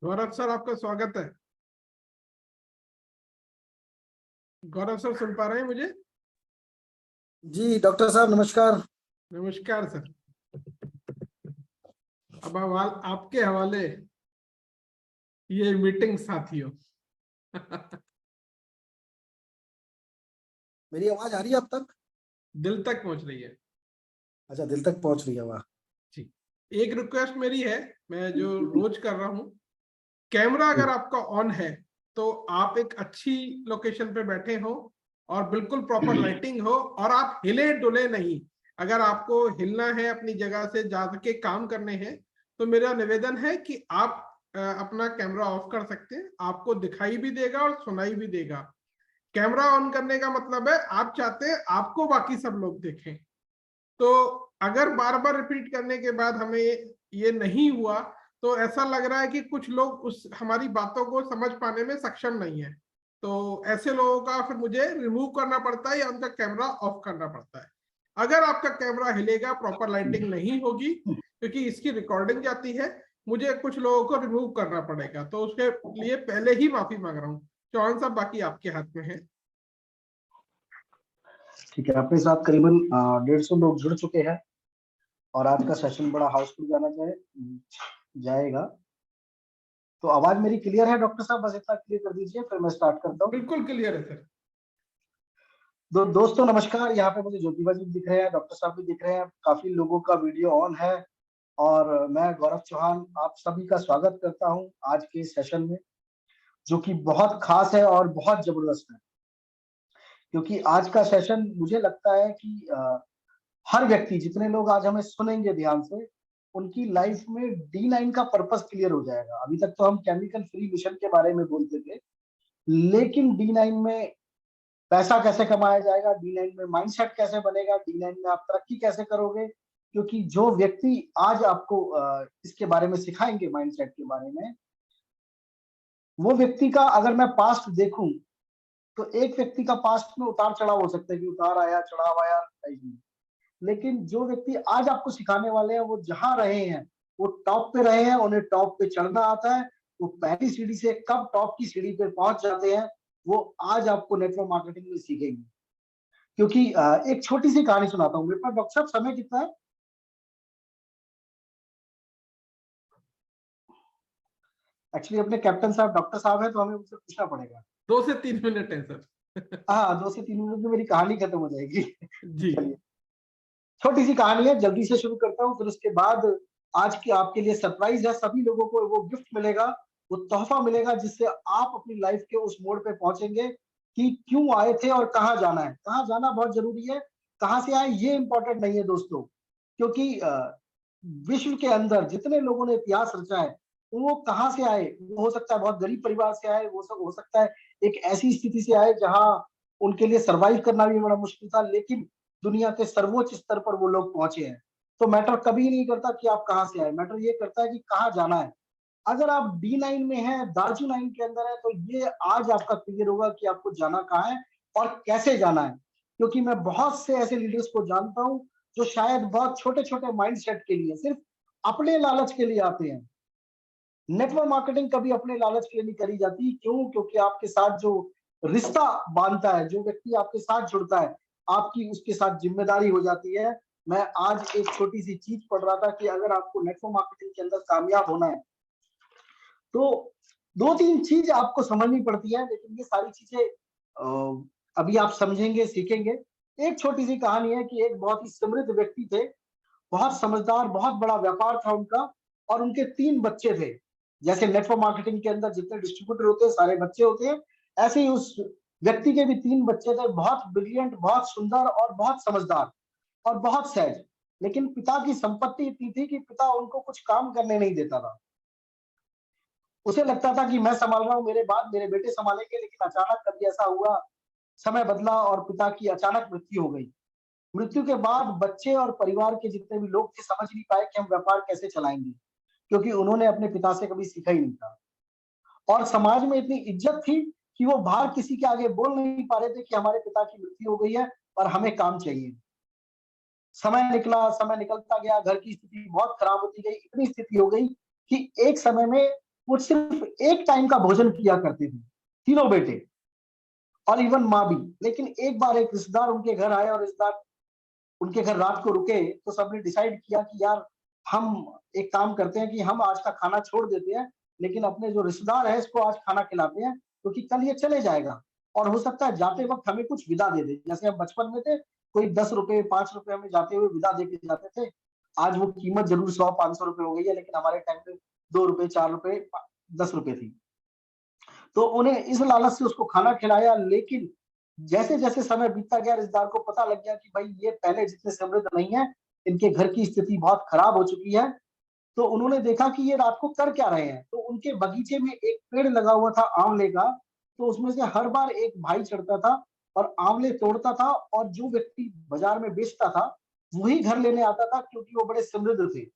गौरव sir, आपका स्वागत है। गौरव सर, सुन पा रहे हैं मुझे? जी डॉक्टर साहब नमस्कार। नमस्कार सर। अब आपके हवाले ये मीटिंग साथियों। मेरी आवाज आ रही है अब तक? दिल तक पहुंच रही है। अच्छा, दिल तक पहुंच रही है, वाह। जी, एक रिक्वेस्ट मेरी है, मैं जो रोज कर रहा हूँ, कैमरा अगर आपका ऑन है तो आप एक अच्छी लोकेशन पे बैठे हो और बिल्कुल प्रॉपर लाइटिंग हो और आप हिले डुले नहीं। अगर आपको हिलना है, अपनी जगह से जाके काम करने हैं, तो मेरा निवेदन है कि आप अपना कैमरा ऑफ कर सकते हैं। आपको दिखाई भी देगा और सुनाई भी देगा। कैमरा ऑन करने का मतलब है आप चाहते हैं आपको बाकी सब लोग देखें। तो अगर बार बार रिपीट करने के बाद हमें ये नहीं हुआ तो ऐसा लग रहा है कि कुछ लोग उस हमारी बातों को समझ पाने में सक्षम नहीं है। तो ऐसे लोगों का फिर मुझे रिमूव करना पड़ता है या उनका कैमरा ऑफ करना पड़ता है। अगर आपका कैमरा हिलेगा, प्रॉपर लाइटिंग नहीं होगी, क्योंकि इसकी रिकॉर्डिंग जाती है, मुझे कुछ लोगों को रिमूव करना पड़ेगा। तो उसके लिए पहले ही माफी मांग रहा हूँ। चौहान साहब, बाकी आपके हाथ में है। ठीक है, अपने साथ करीबन 150 लोग जुड़ चुके हैं और आज का सेशन बड़ा हाउसफुल जाएगा। तो आवाज मेरी क्लियर है डॉक्टर साहब? बस इतना क्लियर कर दीजिए, फिर मैं स्टार्ट करता हूँ। बिल्कुल क्लियर है सर। दोस्तों नमस्कार। यहाँ पे मुझे ज्योतिबा जी दिख रहे हैं, डॉक्टर साहब भी दिख रहे हैं, काफी लोगों का वीडियो ऑन है और मैं गौरव चौहान आप सभी का स्वागत करता हूँ आज के सेशन में, जो कि बहुत खास है और बहुत जबरदस्त है। क्योंकि आज का सेशन मुझे लगता है कि हर व्यक्ति, जितने लोग आज हमें सुनेंगे ध्यान से, उनकी लाइफ में D9 का पर्पस क्लियर हो जाएगा। अभी तक तो हम केमिकल फ्री मिशन के बारे में बोलते थे, लेकिन D9 में पैसा कैसे कमाया जाएगा, D9 में माइंडसेट कैसे बनेगा, D9 में आप तरक्की कैसे करोगे, क्योंकि जो व्यक्ति आज आपको इसके बारे में सिखाएंगे, माइंडसेट के बारे में, वो व्यक्ति का अगर मैं पास्ट देखूं तो एक व्यक्ति का पास्ट में उतार चढ़ाव हो सकता है कि उतार आया चढ़ाव आया, लेकिन जो व्यक्ति आज आपको सिखाने वाले हैं वो जहां रहे हैं वो टॉप पे रहे हैं, उन्हें टॉप पे चढ़ना आता है। वो पहली सीढ़ी से कब टॉप की सीढ़ी पे पहुंच जाते हैं वो आज आपको नेटवर्क मार्केटिंग में सीखेंगे। क्योंकि एक छोटी सी कहानी सुनाता हूँ। मेरे पास डॉक्टर साहब समय कितना है? एक्चुअली अपने कैप्टन साहब डॉक्टर साहब है तो हमें उनसे पूछना पड़ेगा। 2 से 3 मिनट है सर। हाँ, 2 से 3 मिनट में मेरी कहानी खत्म हो जाएगी। जी। चलिए, छोटी सी कहानी है, जल्दी से शुरू करता हूँ, फिर उसके बाद आज की आपके लिए सरप्राइज है। सभी लोगों को वो गिफ्ट मिलेगा, वो तोहफा मिलेगा, जिससे आप अपनी लाइफ के उस मोड़ पे पहुंचेंगे कि क्यों आए थे और कहाँ जाना है। कहाँ जाना बहुत जरूरी है, कहाँ से आए ये इंपॉर्टेंट नहीं है दोस्तों। क्योंकि विश्व के अंदर जितने लोगों ने इतिहास रचा है, वो कहाँ से आए, वो हो सकता है बहुत गरीब परिवार से आए, वो सब हो सकता है एक ऐसी स्थिति से आए जहाँ उनके लिए सरवाइव करना भी बड़ा मुश्किल था, लेकिन दुनिया के सर्वोच्च स्तर पर वो लोग पहुंचे हैं। तो मैटर कभी नहीं करता कि आप कहाँ से आए, मैटर ये करता है कि कहाँ जाना है। अगर आप D9 में हैं, दार्जू 9 के अंदर है, तो ये आज आपका क्लियर होगा कि आपको जाना कहाँ है और कैसे जाना है। क्योंकि मैं बहुत से ऐसे लीडर्स को जानता हूँ जो शायद बहुत छोटे छोटे माइंडसेट के लिए, सिर्फ अपने लालच के लिए आते हैं। नेटवर्क मार्केटिंग कभी अपने लालच के लिए नहीं करी जाती। क्यों? क्योंकि आपके साथ जो रिश्ता बांधता है, जो व्यक्ति आपके साथ जुड़ता है, आपकी उसके साथ जिम्मेदारी हो जाती है। मैं आज एक छोटी सी चीज पढ़ रहा था कि अगर आपको नेटवर्क मार्केटिंग के अंदर कामयाब होना है तो 2-3 चीज आपको समझनी पड़ती है, लेकिन ये सारी चीजें अभी आप समझेंगे, सीखेंगे। एक छोटी सी कहानी है कि एक बहुत ही समृद्ध व्यक्ति थे, बहुत समझदार, बहुत बड़ा व्यापार था उनका, और उनके 3 बच्चे थे। जैसे नेटवर्क मार्केटिंग के अंदर जितने डिस्ट्रीब्यूटर होते हैं सारे बच्चे होते हैं, ऐसे ही उस व्यक्ति के भी 3 बच्चे थे, बहुत ब्रिलियंट, बहुत सुंदर और बहुत समझदार और बहुत सहज। लेकिन पिता की संपत्ति इतनी थी कि पिता उनको कुछ काम करने नहीं देता था। उसे लगता था कि मैं संभाल रहा हूँ, मेरे बाद मेरे बेटे संभालेंगे, लेकिन अचानक कभी ऐसा हुआ, समय बदला और पिता की अचानक मृत्यु हो गई। मृत्यु के बाद बच्चे और परिवार के जितने भी लोग थे समझ नहीं पाए कि हम व्यापार कैसे चलाएंगे, क्योंकि उन्होंने अपने पिता से कभी सीखा ही नहीं था। और समाज में इतनी इज्जत थी कि वो बाहर किसी के आगे बोल नहीं पा रहे थे कि हमारे पिता की मृत्यु हो गई है और हमें काम चाहिए। समय निकला, समय निकलता गया, घर की स्थिति बहुत खराब होती गई, इतनी स्थिति हो गई कि एक समय में वो सिर्फ एक टाइम का भोजन किया करते थे, तीनों बेटे और इवन माँ भी। लेकिन एक बार एक रिश्तेदार उनके घर आए और रिश्तेदार उनके घर रात को रुके, तो सबने डिसाइड किया कि यार हम एक काम करते हैं कि हम आज का खाना छोड़ देते हैं, लेकिन अपने जो रिश्तेदार है इसको आज खाना खिलाते हैं, क्योंकि कल ये चले जाएगा और हो सकता है जाते वक्त हमें कुछ विदा दे दे। जैसे हम बचपन में थे, कोई 10 रुपए 5 रुपए हमें जाते हुए विदा दे के जाते थे। आज वो कीमत जरूर 100-500 रुपए हो गई है, लेकिन हमारे टाइम पे 2 रुपए 4 रुपए 10 रुपए थी। तो उन्हें इस लालच से उसको खाना खिलाया, लेकिन जैसे जैसे समय बीतता गया रिश्तेदार को पता लग गया कि भाई ये पहले जितने समृद्ध नहीं है, इनके घर की स्थिति बहुत खराब हो चुकी है। तो उन्होंने देखा कि ये रात को कर क्या रहे हैं। तो उनके बगीचे में एक पेड़ लगा हुआ था आंवले का, तो उसमें से हर बार एक भाई चढ़ता था और आंवले तोड़ता था, और जो व्यक्ति बाजार में बेचता था वही घर लेने आता था, क्योंकि वो बड़े समृद्ध थे।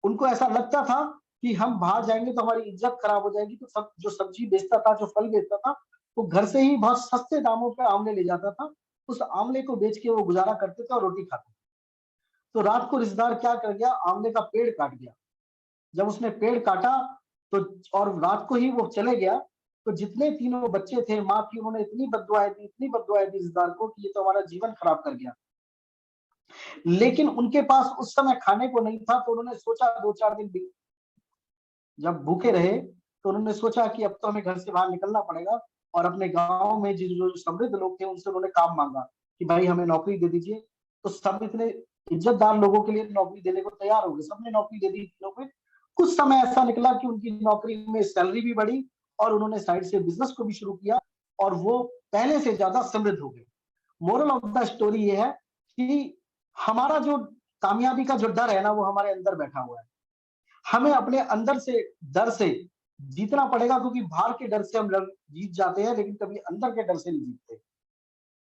उनको ऐसा लगता था कि हम बाहर जाएंगे तो हमारी इज्जत खराब हो जाएगी, तो सब जो सब्जी बेचता था, जो फल बेचता था, वो घर से ही बहुत सस्ते दामों पे आंवले ले जाता था। उस आंवले को बेच के वो गुजारा करते थे और रोटी खाते थे। तो रात को रिश्तेदार क्या कर गया, आंवले का पेड़ काट गया। जब उसने पेड़ काटा तो और रात को ही वो चले गया, तो जितने तीनों बच्चे थे, माँ की उन्होंने इतनी बद्दुआएं दी, इतनी बद्दुआएं दी रिश्तेदार को कि ये तो हमारा जीवन खराब कर गया। लेकिन उनके पास उस समय खाने को नहीं था, तो उन्होंने सोचा 2-4 दिन जब भूखे रहे, तो उन्होंने सोचा कि अब तो हमें घर से बाहर निकलना पड़ेगा, और अपने गांव में जो समृद्ध लोग थे उनसे उन्होंने काम मांगा कि भाई हमें नौकरी दे दीजिए। तो सब इतने इज्जतदार लोगों के लिए नौकरी देने को तैयार हो गए, सबने नौकरी दे दी तीनों को। कुछ समय ऐसा निकला कि उनकी नौकरी में सैलरी भी बढ़ी और उन्होंने साइड से बिजनेस को भी शुरू किया, और वो पहले से ज्यादा समृद्ध हो गए। मोरल ऑफ द स्टोरी ये है कि हमारा जो कामयाबी का जो डर है ना, वो हमारे अंदर बैठा हुआ है। हमें अपने अंदर से डर से जीतना पड़ेगा, क्योंकि बाहर के डर से हम जीत जाते हैं, लेकिन कभी अंदर के डर से नहीं जीतते।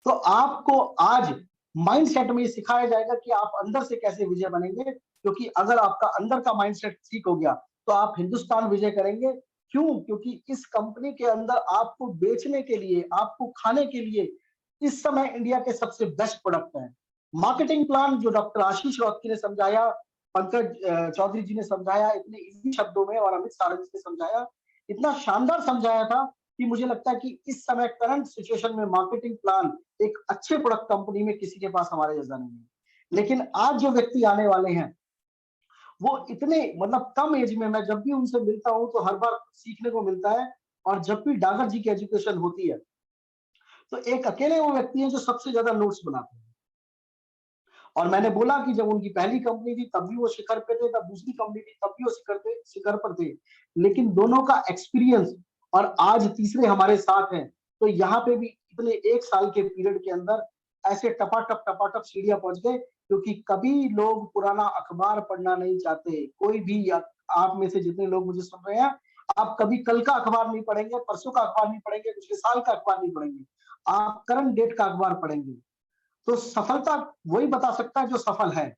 तो आपको आज माइंडसेट में सिखाया जाएगा कि आप अंदर से कैसे विजय बनेंगे, क्योंकि अगर आपका अंदर का माइंडसेट ठीक हो गया तो आप हिंदुस्तान विजय करेंगे। क्यों? क्योंकि इस कंपनी के अंदर आपको बेचने के लिए, आपको खाने के लिए इस समय इंडिया के सबसे बेस्ट प्रोडक्ट है। मार्केटिंग प्लान जो डॉक्टर आशीष रॉथकी ने समझाया, पंकज चौधरी जी ने समझाया इतने इजी शब्दों में, और अमित सारंग ने समझाया, इतना शानदार समझाया था कि मुझे लगता है कि इस समय करंट सिचुएशन में मार्केटिंग प्लान एक अच्छे प्रोडक्ट कंपनी में किसी के पास हमारे जैसा नहीं है। लेकिन आज जो व्यक्ति आने वाले हैं वो इतने मतलब कम एज में, मैं जब भी उनसे मिलता हूं तो हर बार सीखने को मिलता है। और जब भी डागर जी की एजुकेशन होती है तो एक अकेले वो व्यक्ति हैं जो सबसे ज्यादा नोट्स बनाते हैं। और मैंने बोला कि जब उनकी पहली कंपनी थी तब भी वो शिखर पे थे, तब दूसरी कंपनी थी तब भी वो शिखर पर थे, लेकिन दोनों का एक्सपीरियंस, और आज तीसरे हमारे साथ हैं। तो यहाँ पे भी इतने 1 साल के पीरियड के अंदर ऐसे टपाटप सीढ़ियां पहुंच गए, क्योंकि कभी लोग पुराना अखबार पढ़ना नहीं चाहते। कोई भी आप में से जितने लोग मुझे सुन रहे हैं, आप कभी कल का अखबार नहीं पढ़ेंगे, परसों का अखबार नहीं पढ़ेंगे, पिछले साल का अखबार नहीं पढ़ेंगे, आप करंट डेट का अखबार पढ़ेंगे। तो सफलता वही बता सकता है जो सफल है।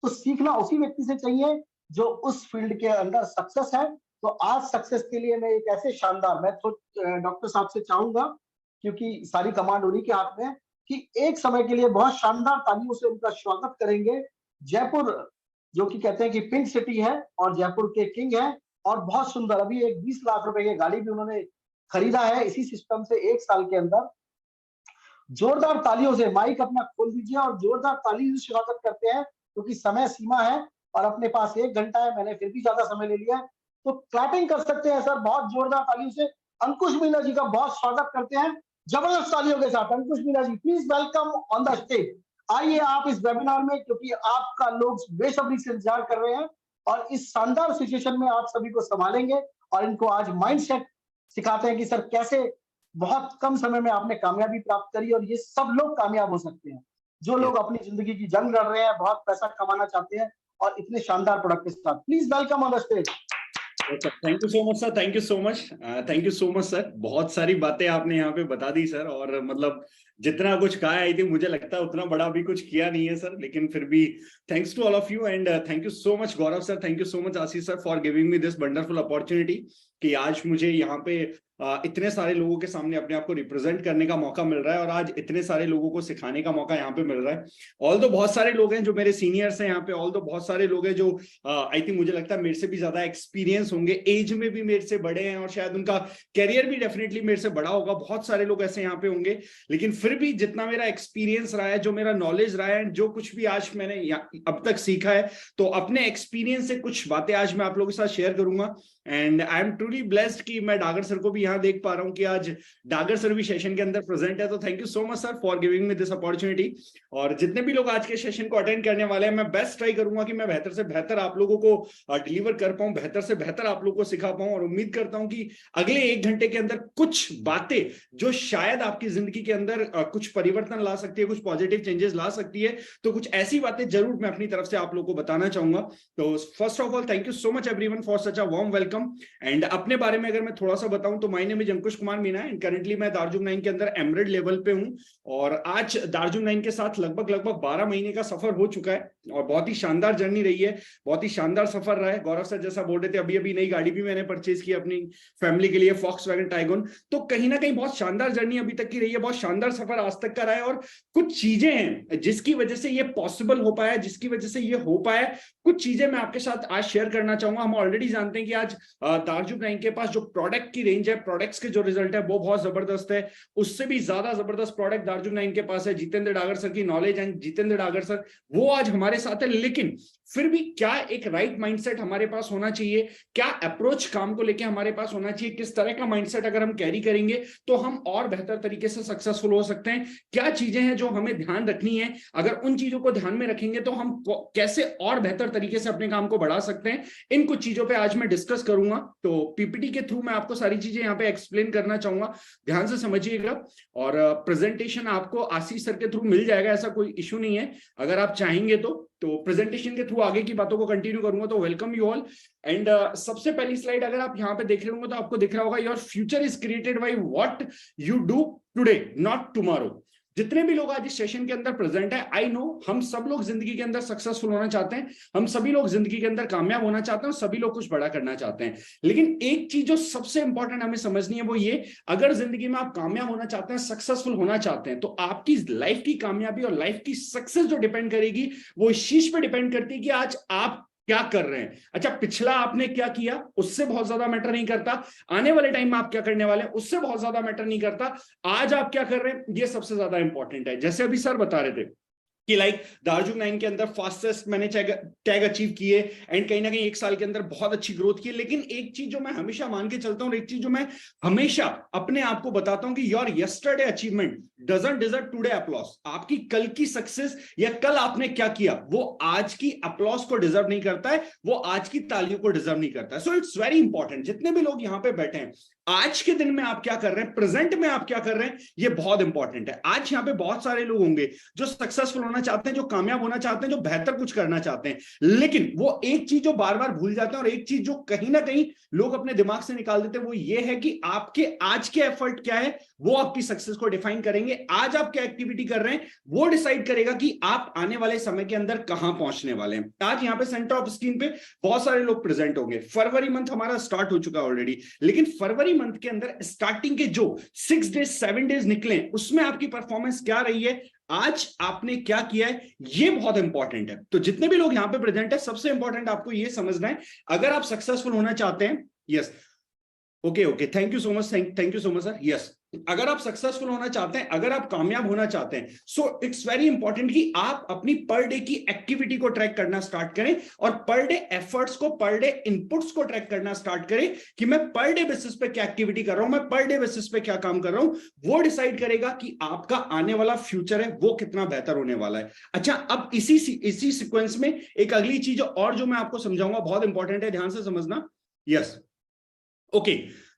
तो सीखना उसी व्यक्ति से चाहिए जो उस फील्ड के अंदर सक्सेस है। तो आज सक्सेस के लिए मैं एक ऐसे शानदार, मैं तो डॉक्टर साहब से चाहूंगा, क्योंकि सारी कमांड उन्हीं के हाथ में है, कि एक समय के लिए बहुत शानदार तालियों से उनका स्वागत करेंगे। जयपुर जो कि कहते हैं कि पिंक सिटी है और जयपुर के किंग है, और बहुत सुंदर, अभी एक 20 लाख रुपए की गाड़ी भी उन्होंने खरीदा है इसी सिस्टम से 1 साल के अंदर। जोरदार तालियों से माइक अपना खोल दीजिए और जोरदार ताली से स्वागत करते हैं, क्योंकि समय सीमा है और अपने पास 1 घंटा है, मैंने फिर भी ज्यादा समय ले लिया है। तो क्लैपिंग कर सकते हैं सर बहुत जोरदार तालियों से। अंकुश मीना जी का बहुत स्वागत करते हैं जबरदस्त तालियों के साथ। Ankush Meena ji please welcome on the stage. आइए आप इस वेबिनार में, क्योंकि आपका लोग बेसब्री से इंतजार कर रहे हैं, और इस शानदार सिचुएशन में आप सभी को संभालेंगे और इनको आज माइंडसेट सिखाते हैं कि सर कैसे बहुत कम समय में आपने कामयाबी प्राप्त करी, और ये सब लोग कामयाब हो सकते हैं जो लोग अपनी जिंदगी की जंग लड़ रहे हैं, बहुत पैसा कमाना चाहते हैं, और इतने शानदार प्रोडक्ट के साथ। Please welcome on the stage. Thank you so much sir, thank you so much, thank you so much sir. बहुत सारी बातें आपने यहाँ पे बता दी सर, और मतलब जितना कुछ कहा है आई थिंक मुझे लगता है उतना बड़ा भी कुछ किया नहीं है सर, लेकिन फिर भी thanks to all of you and thank you so much Gaurav sir, thank you so much Ashish sir for giving me this wonderful opportunity कि आज मुझे यहाँ पे इतने सारे लोगों के सामने अपने आप को रिप्रेजेंट करने का मौका मिल रहा है और आज इतने सारे लोगों को सिखाने का मौका यहाँ पे मिल रहा है। ऑल दो बहुत सारे लोग हैं जो मेरे सीनियर्स हैं यहाँ पे, ऑल दो बहुत सारे लोग हैं जो आई थिंक मुझे लगता है मेरे से भी ज्यादा एक्सपीरियंस होंगे, एज में भी मेरे से बड़े हैं और शायद उनका कैरियर भी डेफिनेटली मेरे से बड़ा होगा, बहुत सारे लोग ऐसे यहाँ पे होंगे। लेकिन फिर भी जितना मेरा एक्सपीरियंस रहा है, जो मेरा नॉलेज रहा है, जो कुछ भी आज मैंने अब तक सीखा है, तो अपने एक्सपीरियंस से कुछ बातें आज मैं आप लोगों के साथ शेयर करूंगा। And I am truly blessed कि मैं डागर सर को भी यहाँ देख पा रहा हूँ कि आज डागर सर भी सेशन के अंदर प्रेजेंट है, तो thank you so much sir for giving me this opportunity. और जितने भी लोग आज के सेशन को अटेंड करने वाले हैं, मैं बेस्ट ट्राई करूंगा कि मैं बेहतर से बेहतर आप लोगों को डिलीवर कर पाऊं, बेहतर से बेहतर आप लोगों को सिखा पाऊं और उम्मीद करता हूं कि अगले 1 घंटे के अंदर कुछ बातें जो शायद आपकी जिंदगी के अंदर कुछ परिवर्तन ला सकती है, कुछ पॉजिटिव चेंजेस ला सकती है, तो कुछ ऐसी बातें जरूर मैं अपनी तरफ से आप लोगों को बताना चाहूंगा। तो first of all thank you so much everyone for such a warm welcome. And अपने बारे में अगर मैं थोड़ा सा बताऊं तो my name is Ankush Kumar Meena and currently मैं दार्जुंग 9 के अंदर एमरेड लेवल पे हूं और आज दार्जुंग 9 के साथ लगभग 12 महीने का सफर हो चुका है और बहुत ही शानदार जर्नी रही है, बहुत ही शानदार सफर रहा है। गौरव सर जैसा बोल रहे थे, अभी अभी नई गाड़ी भी मैंने परचेज की अपनी फैमिली के लिए, फॉक्सवैगन टाइगन। तो कहीं ना कहीं बहुत शानदार जर्नी अभी तक की रही है, बहुत शानदार सफर आज तक का रहा है और कुछ चीजें हैं जिसकी वजह से ये पॉसिबल हो पाया, जिसकी वजह से ये हो पाया, कुछ चीजें मैं आपके साथ आज शेयर करना चाहूंगा। हम ऑलरेडी जानते हैं कि आज दार्जुंग 9 के पास जो प्रोडक्ट की रेंज है, प्रोडक्ट्स के जो रिजल्ट है वो बहुत जबरदस्त है, उससे भी ज्यादा जबरदस्त प्रोडक्ट दार्जुंग 9 के पास है। जितेंद्र डागर सर की knowledge and Jitendra Dagar sir वो आज हमारे साथ है, लेकिन फिर भी क्या एक राइट माइंडसेट हमारे पास होना चाहिए, क्या अप्रोच काम को लेके हमारे पास होना चाहिए, किस तरह का माइंडसेट अगर हम कैरी करेंगे तो हम और बेहतर तरीके से सक्सेसफुल हो सकते हैं, क्या चीजें हैं जो हमें ध्यान रखनी है, अगर उन चीजों को ध्यान में रखेंगे तो हम कैसे और बेहतर तरीके से अपने काम को बढ़ा सकते हैं, इन कुछ चीजों पे आज मैं डिस्कस करूंगा। तो पीपीटी के थ्रू मैं आपको सारी चीजें यहाँ पे एक्सप्लेन करना चाहूंगा, ध्यान से समझिएगा। और प्रेजेंटेशन आपको आशीष सर के थ्रू मिल जाएगा, ऐसा कोई इशू नहीं है, अगर आप चाहेंगे तो प्रेजेंटेशन के थ्रू आगे की बातों को कंटिन्यू करूंगा। तो वेलकम यू ऑल। एंड सबसे पहली स्लाइड अगर आप यहाँ पे देख रहे होंगे तो आपको दिख रहा होगा, your future is created by what you do today not tomorrow. जितने भी लोग आज इस सेशन के अंदर प्रेजेंट है, आई नो हम सब लोग जिंदगी के अंदर सक्सेसफुल होना चाहते हैं, हम सभी लोग जिंदगी के अंदर कामयाब होना चाहते हैं, सभी लोग कुछ बड़ा करना चाहते हैं, लेकिन एक चीज जो सबसे इंपॉर्टेंट हमें समझनी है वो ये, अगर जिंदगी में आप कामयाब होना चाहते हैं, सक्सेसफुल होना चाहते हैं, तो आपकी लाइफ की कामयाबी और लाइफ की सक्सेस जो डिपेंड करेगी वो इस चीज पे डिपेंड करती है कि आज आप क्या कर रहे हैं। अच्छा, पिछला आपने क्या किया उससे बहुत ज्यादा मैटर नहीं करता, आने वाले टाइम में आप क्या करने वाले हैं उससे बहुत ज्यादा मैटर नहीं करता, आज आप क्या कर रहे हैं ये सबसे ज्यादा इंपॉर्टेंट है। जैसे अभी सर बता रहे थे कि लाइक दार्जुंग 9 के अंदर फास्टेस्ट मैंने टैग अचीव किए एंड कहीं ना कहीं 1 साल के अंदर बहुत अच्छी ग्रोथ की, लेकिन एक चीज जो मैं हमेशा मान के चलता हूं और एक चीज जो मैं हमेशा अपने आप को बताता हूं कि your yesterday achievement doesn't deserve today applause. आपकी कल की सक्सेस या कल आपने क्या किया वो आज की अप्लॉस को डिजर्व नहीं करता है, वो आज की तालियों को डिजर्व नहीं करता है। सो इट्स वेरी इंपॉर्टेंट, जितने भी लोग यहाँ पे बैठे हैं, आज के दिन में आप क्या कर रहे हैं, प्रेजेंट में आप क्या कर रहे हैं, ये बहुत इंपॉर्टेंट है। आज यहाँ पे बहुत सारे लोग होंगे जो सक्सेसफुल होना चाहते हैं, जो कामयाब होना चाहते हैं, जो बेहतर कुछ करना चाहते हैं, लेकिन वो एक चीज जो बार बार भूल जाते हैं और एक चीज जो कहीं ना कहीं लोग अपने दिमाग से निकाल देते हैं वो ये है कि आपके आज के एफर्ट क्या है वो आपकी सक्सेस को डिफाइन करेंगे। आज आप क्या एक्टिविटी कर रहे हैं वो डिसाइड करेगा कि आप आने वाले समय के अंदर कहां पहुंचने वाले हैं। आज यहाँ पे सेंटर ऑफ स्क्रीन पे बहुत सारे लोग प्रेजेंट होंगे। फरवरी मंथ हमारा स्टार्ट हो चुका है ऑलरेडी, लेकिन फरवरी मंथ के अंदर स्टार्टिंग के जो 6 डेज 7 डेज निकले उसमें आपकी परफॉर्मेंस क्या रही है, आज आपने क्या किया है, ये बहुत इंपॉर्टेंट है। तो जितने भी लोग यहां पे प्रेजेंट है, सबसे इंपॉर्टेंट आपको ये समझना है, अगर आप सक्सेसफुल होना चाहते हैं, yes okay thank you so much, thank you so much sir, yes अगर आप सक्सेसफुल होना चाहते हैं, अगर आप कामयाब होना चाहते हैं, सो इट्स वेरी इंपॉर्टेंट कि आप अपनी पर डे की एक्टिविटी को ट्रैक करना स्टार्ट करें और पर डे एफर्ट्स को, पर डे इनपुट्स को ट्रैक करना स्टार्ट करें कि मैं पर डे बेसिस पे क्या एक्टिविटी कर रहा हूं, मैं पर डे बेसिस पे क्या काम कर रहा हूं। वो डिसाइड करेगा कि आपका आने वाला फ्यूचर है वो कितना बेहतर होने वाला है। अच्छा, अब इसी सीक्वेंस में एक अगली चीज और जो मैं आपको समझाऊंगा बहुत इंपॉर्टेंट है, ध्यान से समझना। यस ओके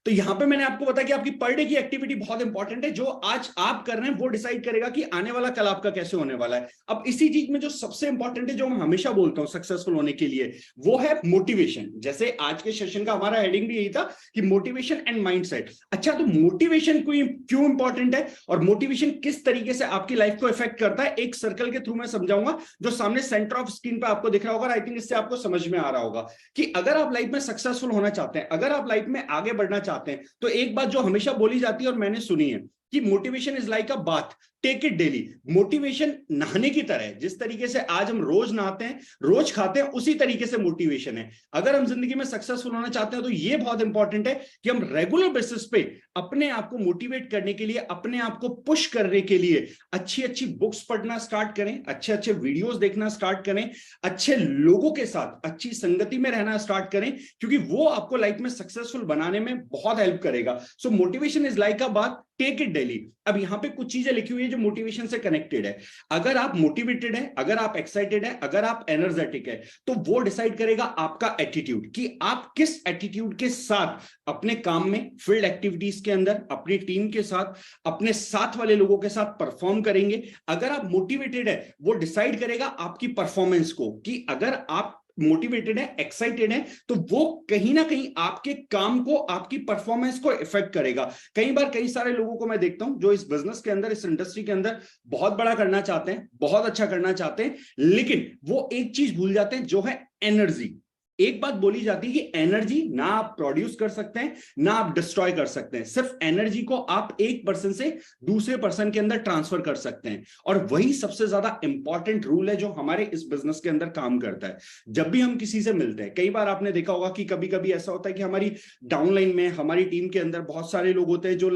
तो यहां पे मैंने आपको बताया कि आपकी पर डे की एक्टिविटी बहुत इंपॉर्टेंट है। जो आज आप कर रहे हैं वो डिसाइड करेगा कि आने वाला कल आपका कैसे होने वाला है। अब इसी चीज में जो सबसे इंपॉर्टेंट है, जो मैं हमेशा बोलता हूं सक्सेसफुल होने के लिए, वो है मोटिवेशन। जैसे आज के सेशन का हमारा हेडिंग भी यही था कि मोटिवेशन एंड माइंडसेट। अच्छा, तो मोटिवेशन क्यों इंपॉर्टेंट है और मोटिवेशन किस तरीके से आपकी लाइफ को इफेक्ट करता है, एक सर्कल के थ्रू मैं समझाऊंगा जो सामने सेंटर ऑफ स्क्रीन पे आपको दिख रहा होगा। आई थिंक इससे आपको समझ में आ रहा होगा कि अगर आप लाइफ में सक्सेसफुल होना चाहते हैं, अगर आप लाइफ में आगे बढ़ना चाहते हैं, तो एक बात जो हमेशा बोली जाती है और मैंने सुनी है कि motivation is like a bath, take it daily. Motivation नहाने की तरह है। जिस तरीके से आज हम रोज नहाते हैं, रोज खाते हैं, उसी तरीके से मोटिवेशन है। अगर हम जिंदगी में सक्सेसफुल होना चाहते हैं तो ये बहुत इंपॉर्टेंट है कि हम रेगुलर बेसिस पे अपने आप को मोटिवेट करने के लिए, अपने आप को पुश करने के लिए अच्छी अच्छी बुक्स पढ़ना स्टार्ट करें, अच्छे अच्छे वीडियोस देखना स्टार्ट करें, अच्छे लोगों के साथ अच्छी संगति में रहना स्टार्ट करें, क्योंकि वो आपको लाइफ में सक्सेसफुल बनाने में बहुत हेल्प करेगा। सो मोटिवेशन इज लाइक अ बात, टेक इट डेली। अब यहां पे कुछ चीजें लिखी हुई है जो मोटिवेशन से कनेक्टेड है। अगर आप मोटिवेटेड है, अगर आप एक्साइटेड है, अगर आप एनर्जेटिक है, तो वो डिसाइड करेगा आपका एटीट्यूड, कि आप किस एटीट्यूड के साथ अपने काम में, फील्ड एक्टिविटीज के अंदर, अपनी टीम के साथ, अपने साथ वाले लोगों के साथ परफॉर्म करेंगे। अगर आप मोटिवेटेड है, वो डिसाइड करेगा आपकी परफॉर्मेंस को, कि अगर आप मोटिवेटेड है, एक्साइटेड है, तो वो कहीं ना कहीं आपके काम को, आपकी परफॉर्मेंस को इफेक्ट करेगा। कई बार कई सारे लोगों को मैं देखता हूं जो इस बिजनेस के अंदर, इस इंडस्ट्री के अंदर बहुत बड़ा करना चाहते हैं, बहुत अच्छा करना चाहते हैं, लेकिन वो एक चीज भूल जाते हैं जो है एनर्जी। एक बात बोली जाती है कि एनर्जी ना आप प्रोड्यूस कर सकते हैं, ना आप डिस्ट्रॉय कर सकते हैं। सिर्फ एनर्जी को आप एक पर्सन से दूसरे पर्सन के अंदर ट्रांसफर कर सकते हैं, और वही सबसे ज्यादा इंपॉर्टेंट रूल है जो हमारे इस बिजनेस के अंदर काम करता है। जब भी हम किसी से मिलते हैं, कई बार आपने देखा होगा कि कभी कभी ऐसा होता है कि हमारी डाउनलाइन में, हमारी टीम के अंदर बहुत सारे लोग होते हैं जो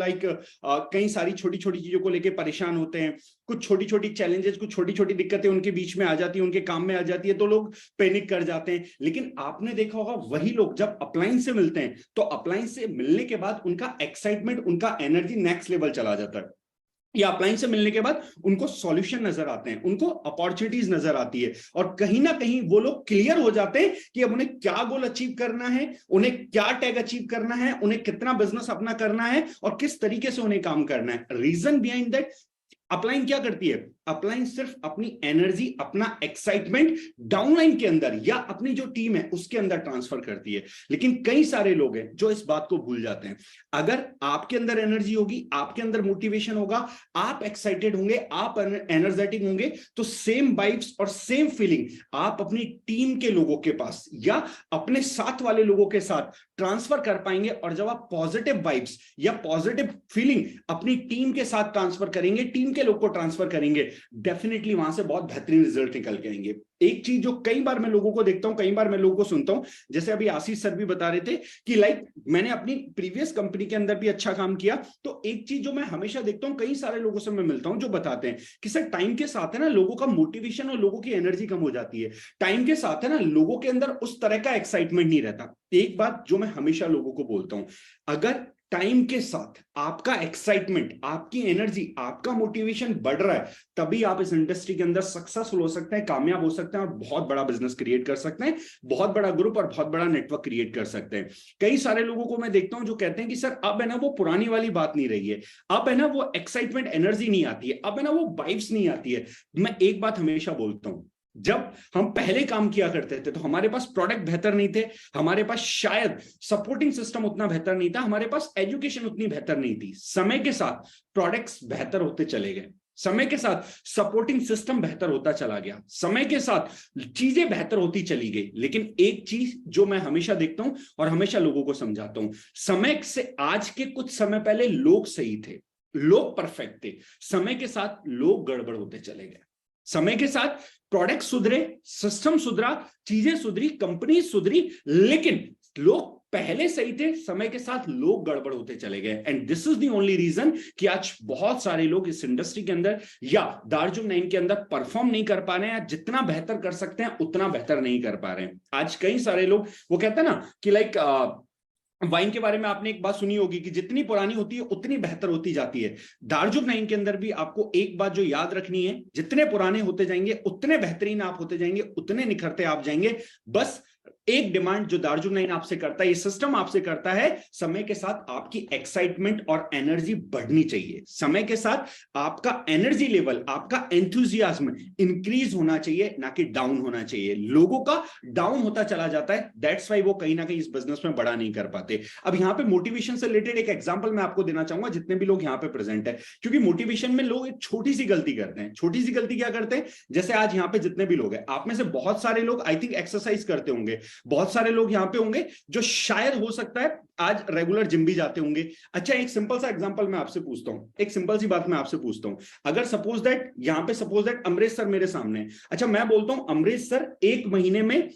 कई सारी छोटी छोटी चीजों को लेकर परेशान होते हैं। कुछ छोटी छोटी चैलेंजेस, कुछ छोटी छोटी दिक्कतें उनके बीच में आ जाती है, उनके काम में आ जाती है, तो लोग पैनिक कर जाते हैं। लेकिन आपने देखा होगा वही लोग जब अपलाइन से मिलते हैं, तो अपलाइन से मिलने के बाद उनका एक्साइटमेंट, उनका एनर्जी नेक्स्ट लेवल चला जाता है। या अपलाइन से मिलने के बाद उनको सॉल्यूशन नजर आते हैं, उनको अपॉर्चुनिटीज नजर आती है, और कहीं ना कहीं वो लोग क्लियर हो जाते हैं कि अब उन्हें क्या गोल अचीव करना है, उन्हें क्या टैग अचीव करना है, उन्हें कितना बिजनेस अपना करना है और किस तरीके से उन्हें काम करना है। रीजन बिहाइंड दैट, अपलाइन क्या करती है? अपलाइन सिर्फ अपनी एनर्जी, अपना एक्साइटमेंट डाउनलाइन के अंदर या अपनी जो टीम है उसके अंदर ट्रांसफर करती है। लेकिन कई सारे लोग हैं जो इस बात को भूल जाते हैं। अगर आपके अंदर एनर्जी होगी, आपके अंदर मोटिवेशन होगा, आप एक्साइटेड होंगे, आप एनर्जेटिक होंगे, तो सेम वाइब्स और सेम फीलिंग आप अपनी टीम के लोगों के पास या अपने साथ वाले लोगों के साथ ट्रांसफर कर पाएंगे। और जब आप पॉजिटिव वाइब्स या पॉजिटिव फीलिंग अपनी टीम के साथ ट्रांसफर करेंगे, टीम के लोग को ट्रांसफर करेंगे, डेफिनेटली वहां से बहुत बेहतरीन रिजल्ट निकल के आएंगे। एक चीज जो कई बार मैं लोगों को देखता हूं, कई बार मैं लोगों को सुनता हूं, जैसे अभी आशीष सर भी बता रहे थे कि मैंने अपनी प्रीवियस कंपनी के अंदर भी अच्छा काम किया, तो एक चीज जो मैं हमेशा देखता हूं, कई सारे लोगों से मैं मिलता हूं जो बताते हैं कि सर टाइम के साथ है ना लोगों का मोटिवेशन और लोगों की एनर्जी कम हो जाती है। टाइम के साथ है ना लोगों के अंदर उस तरह का एक्साइटमेंट नहीं रहता। एक बात जो मैं हमेशा लोगों को बोलता हूं, अगर टाइम के साथ आपका एक्साइटमेंट, आपकी एनर्जी, आपका मोटिवेशन बढ़ रहा है, तभी आप इस इंडस्ट्री के अंदर सक्सेसफुल हो सकते हैं, कामयाब हो सकते हैं और बहुत बड़ा बिजनेस क्रिएट कर सकते हैं, बहुत बड़ा ग्रुप और बहुत बड़ा नेटवर्क क्रिएट कर सकते हैं। कई सारे लोगों को मैं देखता हूं जो कहते हैं कि सर अब है ना वो पुरानी वाली बात नहीं रही है, अब है ना वो एक्साइटमेंट, एनर्जी नहीं आती है, अब है ना वो वाइब्स नहीं आती है। मैं एक बात हमेशा बोलता हूं, जब हम पहले काम किया करते थे तो हमारे पास प्रोडक्ट बेहतर नहीं थे, हमारे पास शायद सपोर्टिंग सिस्टम उतना बेहतर नहीं था, हमारे पास एजुकेशन उतनी बेहतर नहीं थी। समय के साथ प्रोडक्ट्स बेहतर होते चले गए, समय के साथ सपोर्टिंग सिस्टम बेहतर होता चला गया, समय के साथ चीजें बेहतर होती चली गई। लेकिन एक चीज जो मैं हमेशा देखता हूं और हमेशा लोगों को समझाता हूं, समय से आज के कुछ समय पहले लोग सही थे, लोग परफेक्ट थे, समय के साथ लोग गड़बड़ होते चले गए। समय के साथ प्रोडक्ट सुधरे, सिस्टम सुधरा, चीजें सुधरी, कंपनी सुधरी, लेकिन लोग पहले सही थे, समय के साथ लोग गड़बड़ होते चले गए। And this is the only reason कि आज बहुत सारे लोग इस इंडस्ट्री के अंदर या दार्जुन 9 के अंदर परफॉर्म नहीं कर पा रहे हैं, जितना बेहतर कर सकते हैं उतना बेहतर नहीं कर पा रहे हैं। आज कई सारे लोग, वो कहते हैं ना कि वाइन के बारे में आपने एक बात सुनी होगी कि जितनी पुरानी होती है उतनी बेहतर होती जाती है। दार्जुन 9 के अंदर भी आपको एक बात जो याद रखनी है, जितने पुराने होते जाएंगे उतने बेहतरीन आप होते जाएंगे, उतने निखरते आप जाएंगे। बस एक डिमांड जो दार्जिलिंग आपसे करता है, ये सिस्टम आपसे करता है, समय के साथ आपकी एक्साइटमेंट और एनर्जी बढ़नी चाहिए। समय के साथ आपका एनर्जी लेवल, आपका एंथुजियाज्म इंक्रीज होना चाहिए, ना कि डाउन होना चाहिए। लोगों का डाउन होता चला जाता है, दैट्स वाई वो कहीं ना कहीं इस बिजनेस में बड़ा नहीं कर पाते। अब यहाँ पे मोटिवेशन से रिलेटेड एक एग्जांपल मैं आपको देना चाहूंगा, जितने भी लोग यहाँ पे प्रेजेंट है, क्योंकि मोटिवेशन में लोग एक छोटी सी गलती करते हैं। छोटी सी गलती क्या करते हैं? जैसे आज यहाँ पे जितने भी लोग हैं, आप में से बहुत सारे लोग आई थिंक एक्सरसाइज करते होंगे, बहुत सारे लोग यहां पे होंगे जो शायद हो सकता है आज रेगुलर जिम भी जाते होंगे। अच्छा, एक सिंपल सा एग्जांपल मैं आपसे पूछता हूं, एक सिंपल सी बात मैं आपसे पूछता हूं। अगर सपोज दैट यहां पे सपोज दैट अमरीश सर मेरे सामने है। अच्छा, मैं बोलता हूं अमरीश सर एक महीने में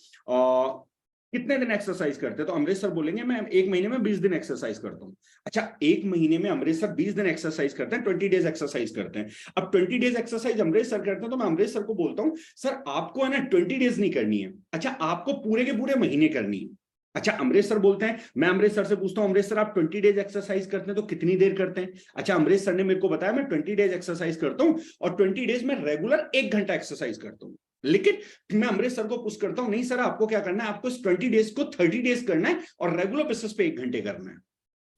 कितने दिन एक्सरसाइज करते हैं? तो अमरीश सर बोलेंगे मैं एक महीने में 20 दिन एक्सरसाइज करता हूं। अच्छा, एक महीने में अमरीश सर 20 दिन एक्सरसाइज करते हैं, 20 डेज एक्सरसाइज करते हैं। अब 20 डेज एक्सरसाइज अमरीश सर करते हैं, तो मैं अमरीश सर को बोलता हूं सर आपको है ना 20 डेज नहीं करनी है, अच्छा आपको पूरे के पूरे महीने करनी है। अच्छा, अमरीश सर बोलते हैं, मैं अमरीश सर से पूछता हूं अमरीश सर आप 20 डेज एक्सरसाइज करते हैं तो कितनी देर करते हैं? अच्छा, अमरीश सर ने मेरे को बताया मैं 20 डेज एक्सरसाइज करता हूं और 20 डेज में रेगुलर 1 घंटा एक्सरसाइज करता हूं। लेकिन मैं अमरीश सर को पुश करता हूं, नहीं सर आपको क्या करना है, आपको इस 20 डेज को 30 डेज करना है और रेगुलर बेसिस पे 1 घंटे करना है।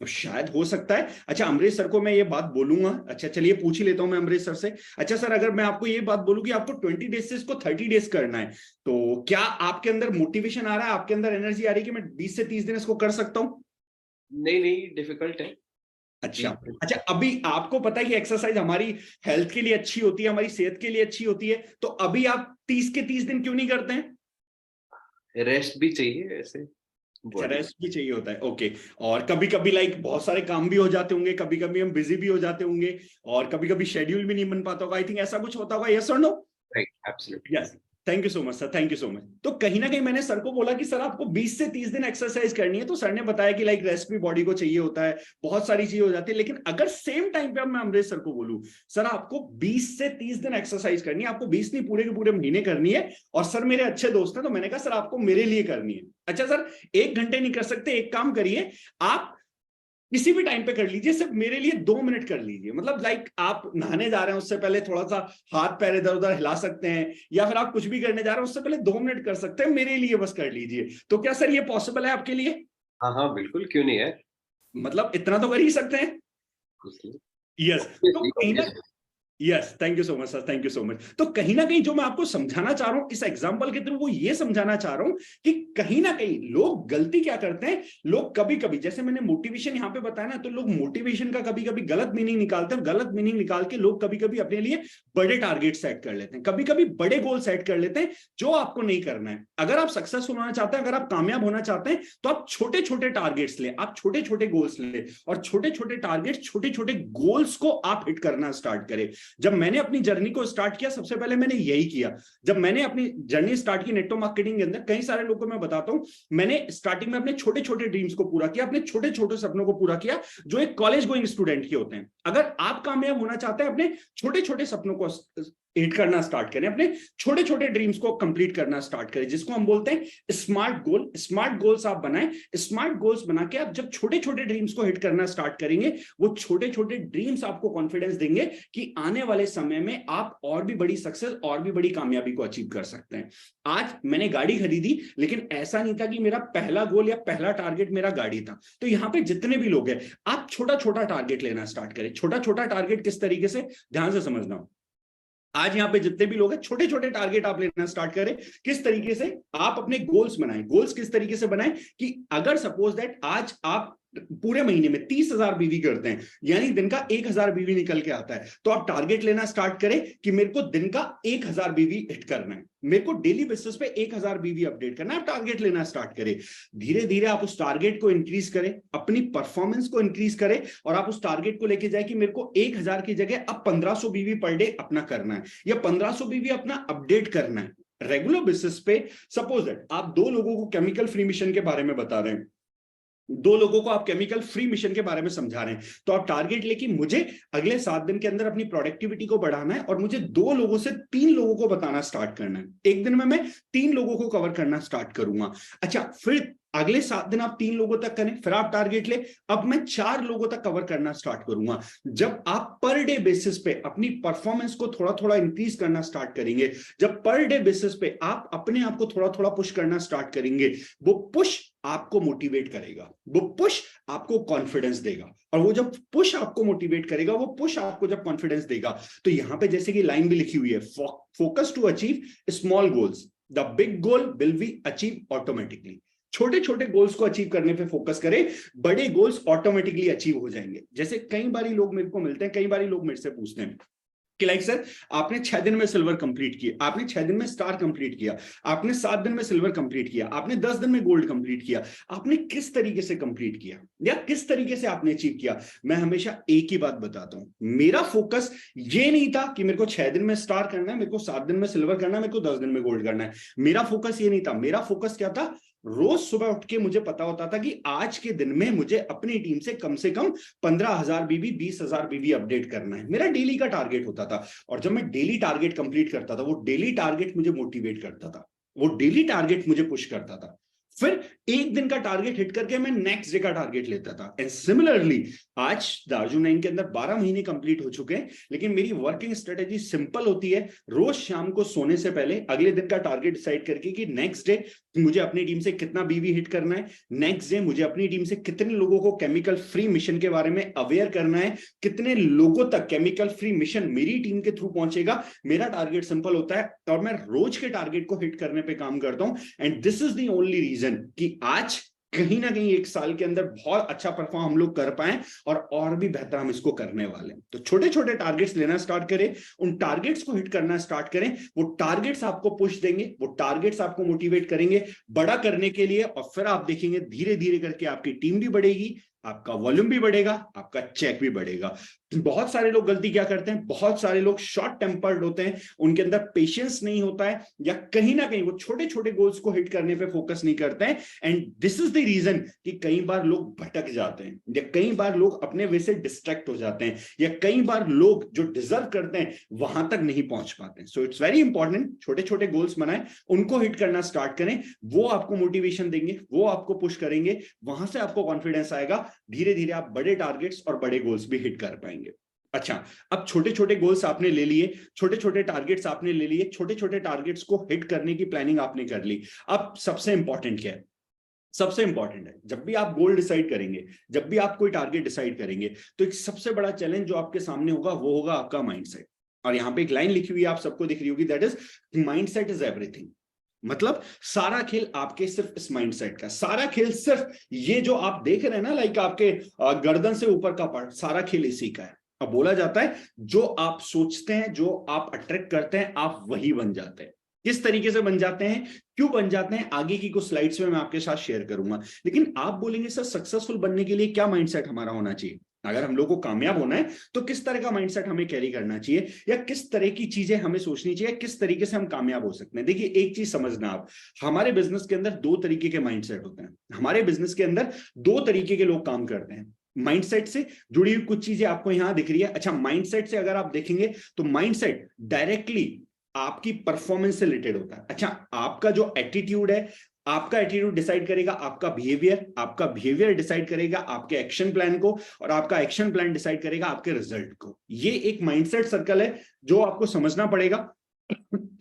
तो शायद हो सकता है, अच्छा अमरीश सर को मैं ये बात बोलूंगा, अच्छा चलिए पूछ ही लेता हूं मैं अमरीश सर से। अच्छा सर, अगर मैं आपको ये बात बोलूं कि आपको 20 डेज से इसको 30 डेज करना है, तो क्या आपके अंदर मोटिवेशन आ रहा है, आपके अंदर एनर्जी आ रही है कि मैं 20 से 30 दिन इसको कर सकता हूं? नहीं, डिफिकल्ट है। अच्छा, अभी आपको पता है कि एक्सरसाइज हमारी हेल्थ के लिए अच्छी होती है, हमारी सेहत के लिए अच्छी होती है, तो अभी आप 30 के 30 दिन क्यों नहीं करते हैं? रेस्ट भी चाहिए ऐसे, रेस्ट भी चाहिए होता है, ओके। और कभी कभी लाइक बहुत सारे काम भी हो जाते होंगे, कभी कभी हम बिजी भी हो जाते होंगे और कभी कभी शेड्यूल भी नहीं बन पाता होगा, आई थिंक ऐसा कुछ होता होगा, यस और no? Right, absolutely. Yes, thank you so much sir, thank you so much. तो कहीं ना कहीं मैंने सर को बोला कि सर आपको 20 से 30 दिन एक्सरसाइज करनी है, तो सर ने बताया कि लाइक रेस्ट भी बॉडी को चाहिए होता है, बहुत सारी चीजें हो जाती है। लेकिन अगर सेम टाइम पे अब मैं अमरीश सर को बोलूं सर आपको 20 से 30 दिन एक्सरसाइज करनी है, आपको 20 नहीं पूरे के पूरे महीने करनी है, और सर मेरे अच्छे दोस्त हैं, तो मैंने कहा सर आपको मेरे लिए करनी है। अच्छा सर 1 घंटे नहीं कर सकते, एक काम करिए आप किसी भी टाइम पे कर लीजिए, सिर्फ मेरे लिए 2 मिनट कर लीजिए। मतलब लाइक आप नहाने जा रहे हैं उससे पहले थोड़ा सा हाथ पैर इधर उधर हिला सकते हैं, या फिर आप कुछ भी करने जा रहे हैं उससे पहले 2 मिनट कर सकते हैं, मेरे लिए बस कर लीजिए। तो क्या सर ये पॉसिबल है आपके लिए? हाँ बिल्कुल, क्यों नहीं है। मतलब इतना तो कर ही सकते हैं। यस, तो कहीं ना yes, thank you so much sir, thank you so much. तो कहीं ना कहीं जो मैं आपको समझाना चाह रहा हूं इस एग्जांपल के थ्रू, वो ये समझाना चाह रहा हूं कि कहीं ना कहीं लोग गलती क्या करते हैं, लोग कभी कभी, जैसे मैंने मोटिवेशन यहां पे बताया ना, तो लोग मोटिवेशन का कभी कभी गलत मीनिंग निकालते हैं। गलत मीनिंग निकाल के लोग कभी कभी अपने लिए बड़े टारगेट सेट कर लेते हैं, कभी कभी बड़े गोल सेट कर लेते हैं, जो आपको नहीं करना है। अगर आप सक्सेसफुल होना चाहते हैं, अगर आप कामयाब होना चाहते हैं, तो आप छोटे छोटे टारगेट्स ले, आप छोटे छोटे गोल्स ले, और छोटे छोटे टारगेट, छोटे छोटे गोल्स को आप हिट करना स्टार्ट करें। जब मैंने अपनी जर्नी को स्टार्ट किया, सबसे पहले मैंने यही किया। जब मैंने अपनी जर्नी स्टार्ट की नेटवर्क मार्केटिंग के अंदर, कई सारे लोगों को मैं बताता हूं, मैंने स्टार्टिंग में अपने छोटे छोटे ड्रीम्स को पूरा किया, अपने छोटे छोटे सपनों को पूरा किया, जो एक कॉलेज गोइंग स्टूडेंट के होते हैं। अगर आप कामयाब होना चाहते हैं, अपने छोटे छोटे सपनों को हिट करना स्टार्ट करें, अपने छोटे छोटे ड्रीम्स को कंप्लीट करना स्टार्ट करें, जिसको हम बोलते हैं स्मार्ट गोल। स्मार्ट गोल्स आप बनाएं। स्मार्ट गोल्स बना के आप जब छोटे छोटे ड्रीम्स को हिट करना स्टार्ट करेंगे, वो छोटे छोटे ड्रीम्स आपको कॉन्फिडेंस देंगे कि आने वाले समय में आप और भी बड़ी सक्सेस, और भी बड़ी कामयाबी को अचीव कर सकते हैं। आज मैंने गाड़ी खरीदी, लेकिन ऐसा नहीं था कि मेरा पहला गोल या पहला टारगेट मेरा गाड़ी था। तो यहाँ पे जितने भी लोग हैं, आप छोटा छोटा टारगेट लेना स्टार्ट करें। छोटा छोटा टारगेट किस तरीके से, ध्यान से समझना। आज यहाँ पे जितने भी लोग हैं, छोटे छोटे टारगेट आप लेना स्टार्ट करें। किस तरीके से आप अपने गोल्स बनाएं। गोल्स किस तरीके से बनाएं कि अगर सपोज दैट आज आप पूरे महीने में 30,000 बीवी करते हैं, यानी दिन का 1,000 बीवी निकल के आता है, तो आप टारगेट लेना स्टार्ट करें कि मेरे को दिन का 1,000 बीवी हिट करना है, मेरे को डेली बेसिस पे 1,000 बीवी अपडेट करना है। आप टारगेट लेना स्टार्ट करें। धीरे धीरे आप उस टारगेट को इंक्रीज करें, अपनी परफॉर्मेंस को इंक्रीज करें, और आप उस टारगेट को लेके जाए कि मेरे को 1,000 की जगह अब 1,500 बीवी पर डे अपना करना है, या 1,500 बीवी अपना अपडेट करना है रेगुलर बेसिस पे। सपोज दैट आप 2 लोगों को केमिकल फ्री मिशन के बारे में बता रहे हैं, 2 लोगों को आप केमिकल फ्री मिशन के बारे में समझा रहे हैं, तो आप टारगेट लेके मुझे अगले 7 दिन के अंदर अपनी प्रोडक्टिविटी को बढ़ाना है, और मुझे 2 लोगों से 3 लोगों को बताना स्टार्ट करना है। एक दिन में मैं 3 लोगों को कवर करना स्टार्ट करूंगा। अच्छा, फिर अगले 7 दिन आप 3 लोगों तक करें, फिर आप टारगेट ले, अब मैं 4 लोगों तक कवर करना स्टार्ट करूंगा। जब आप पर डे बेसिस पे अपनी परफॉर्मेंस को थोड़ा थोड़ा इंक्रीज करना स्टार्ट करेंगे, जब पर डे बेसिस पे आप अपने आप को थोड़ा थोड़ा पुश करना स्टार्ट करेंगे, वो पुश आपको मोटिवेट करेगा, वो पुश आपको कॉन्फिडेंस देगा, और वो जब पुश आपको मोटिवेट करेगा, वो पुश आपको जब कॉन्फिडेंस देगा, तो यहां पे जैसे कि लाइन भी लिखी हुई है, focus to achieve small goals, the big goal will be achieve automatically. छोटे छोटे गोल्स को अचीव करने पे फोकस करें, बड़े गोल्स ऑटोमेटिकली अचीव हो जाएंगे। जैसे कई बारी लोग मेरे को मिलते हैं, कई बारी लोग मेरे से पूछते हैं कि लाइक सर, आपने 6 दिन में सिल्वर कंप्लीट किया, आपने 6 दिन में स्टार कंप्लीट किया, आपने 7 दिन में सिल्वर कंप्लीट किया, आपने 10 दिन में गोल्ड कंप्लीट किया, आपने किस तरीके से कंप्लीट किया या किस तरीके से आपने अचीव किया? मैं हमेशा एक ही बात बताता हूं, मेरा फोकस ये नहीं था कि मेरे को 6 दिन में स्टार करना है, मेरे को 7 दिन में सिल्वर करना है, मेरे को 10 दिन में गोल्ड करना है। मेरा फोकस ये नहीं था। मेरा फोकस क्या था? रोज सुबह उठ के मुझे पता होता था कि आज के दिन में मुझे अपनी टीम से कम 15,000 बीबी, 20,000 बीबी अपडेट करना है। मेरा डेली का टारगेट होता था, और जब मैं डेली टारगेट कंप्लीट करता था, वो डेली टारगेट मुझे मोटिवेट करता था, वो डेली टारगेट मुझे पुश करता था। फिर एक दिन का टारगेट हिट करके मैं नेक्स्ट डे का टारगेट लेता था। एंड सिमिलरली आज दार्जुन 9 के अंदर 12 महीने कंप्लीट हो चुके हैं, लेकिन मेरी वर्किंग स्ट्रेटेजी सिंपल होती है। रोज शाम को सोने से पहले अगले दिन का टारगेट डिसाइड करके कि नेक्स्ट डे मुझे अपनी टीम से कितना बीवी हिट करना है, नेक्स्ट डे मुझे अपनी टीम से कितने लोगों को केमिकल फ्री मिशन के बारे में अवेयर करना है, कितने लोगों तक केमिकल फ्री मिशन मेरी टीम के थ्रू पहुंचेगा। मेरा टारगेट सिंपल होता है, और मैं रोज के टारगेट को हिट करने पे काम करता हूं। And this is the only reason कि आज कहीं ना कहीं 1 साल के अंदर बहुत अच्छा परफॉर्म हम लोग कर पाए, और भी बेहतर हम इसको करने वाले हैं। तो छोटे छोटे टारगेट्स लेना स्टार्ट करें, उन टारगेट्स को हिट करना स्टार्ट करें। वो टारगेट्स आपको पुश देंगे, वो टारगेट्स आपको मोटिवेट करेंगे बड़ा करने के लिए, और फिर आप देखेंगे धीरे धीरे करके आपकी टीम भी बढ़ेगी, आपका वॉल्यूम भी बढ़ेगा, आपका चेक भी बढ़ेगा। बहुत सारे लोग गलती क्या करते हैं, बहुत सारे लोग शॉर्ट टेम्पर्ड होते हैं, उनके अंदर पेशेंस नहीं होता है, या कहीं ना कहीं वो छोटे छोटे गोल्स को हिट करने पे फोकस नहीं करते हैं। And this is the reason कि कई बार लोग भटक जाते हैं, या कई बार लोग अपने वे से डिस्ट्रैक्ट हो जाते हैं, या कई बार लोग जो डिजर्व करते हैं वहां तक नहीं पहुंच पाते। सो इट्स वेरी इंपॉर्टेंट, छोटे छोटे गोल्स बनाएं, उनको हिट करना स्टार्ट करें, वो आपको मोटिवेशन देंगे, वो आपको पुश करेंगे, वहां से आपको कॉन्फिडेंस आएगा, धीरे धीरे आप बड़े टारगेट्स और बड़े गोल्स भी हिट कर पाएंगे। अच्छा, अब छोटे छोटे गोल्स आपने ले लिए, छोटे छोटे टारगेट्स आपने ले लिए, छोटे छोटे टारगेट्स को हिट करने की प्लानिंग आपने कर ली। अब सबसे इंपॉर्टेंट क्या है? सबसे इंपॉर्टेंट है, जब भी आप गोल डिसाइड करेंगे, जब भी आप कोई टारगेट डिसाइड करेंगे, तो एक सबसे बड़ा चैलेंज जो आपके सामने होगा वो होगा आपका माइंडसेट। और यहां पे एक लाइन लिखी हुई है, आप सबको दिख रही होगी, that is mindset is everything. मतलब सारा खेल आपके सिर्फ इस माइंडसेट का, सारा खेल सिर्फ ये जो आप देख रहे हैं ना, लाइक आपके गर्दन से ऊपर का पार्ट, सारा खेल इसी का है। अब बोला जाता है जो आप सोचते हैं, जो आप अट्रैक्ट करते हैं, आप वही बन जाते हैं। किस तरीके से बन जाते हैं, क्यों बन जाते हैं, आगे की कुछ स्लाइड्स में मैं आपके साथ शेयर करूंगा। लेकिन आप बोलेंगे सर सक्सेसफुल बनने के लिए क्या माइंडसेट हमारा होना चाहिए, अगर हम लोग को कामयाब होना है तो किस तरह का माइंडसेट हमें कैरी करना चाहिए, या किस तरह की चीजें हमें सोचनी चाहिए, किस तरीके से हम कामयाब हो सकते हैं। देखिए एक चीज समझना आप, हमारे बिजनेस के अंदर 2 तरीके के माइंडसेट होते हैं। हमारे बिजनेस के अंदर 2 तरीके के लोग काम करते हैं। माइंडसेट से जुड़ी हुई कुछ चीजें आपको यहां दिख रही है। अच्छा, माइंडसेट से अगर आप देखेंगे तो माइंडसेट डायरेक्टली आपकी परफॉर्मेंस से रिलेटेड होता है। अच्छा, आपका जो एटीट्यूड है, आपका एटीट्यूड डिसाइड करेगा आपका बिहेवियर, आपका बिहेवियर डिसाइड करेगा आपके एक्शन प्लान को, और आपका एक्शन प्लान डिसाइड करेगा आपके रिजल्ट को। ये एक माइंडसेट सर्कल है जो आपको समझना पड़ेगा।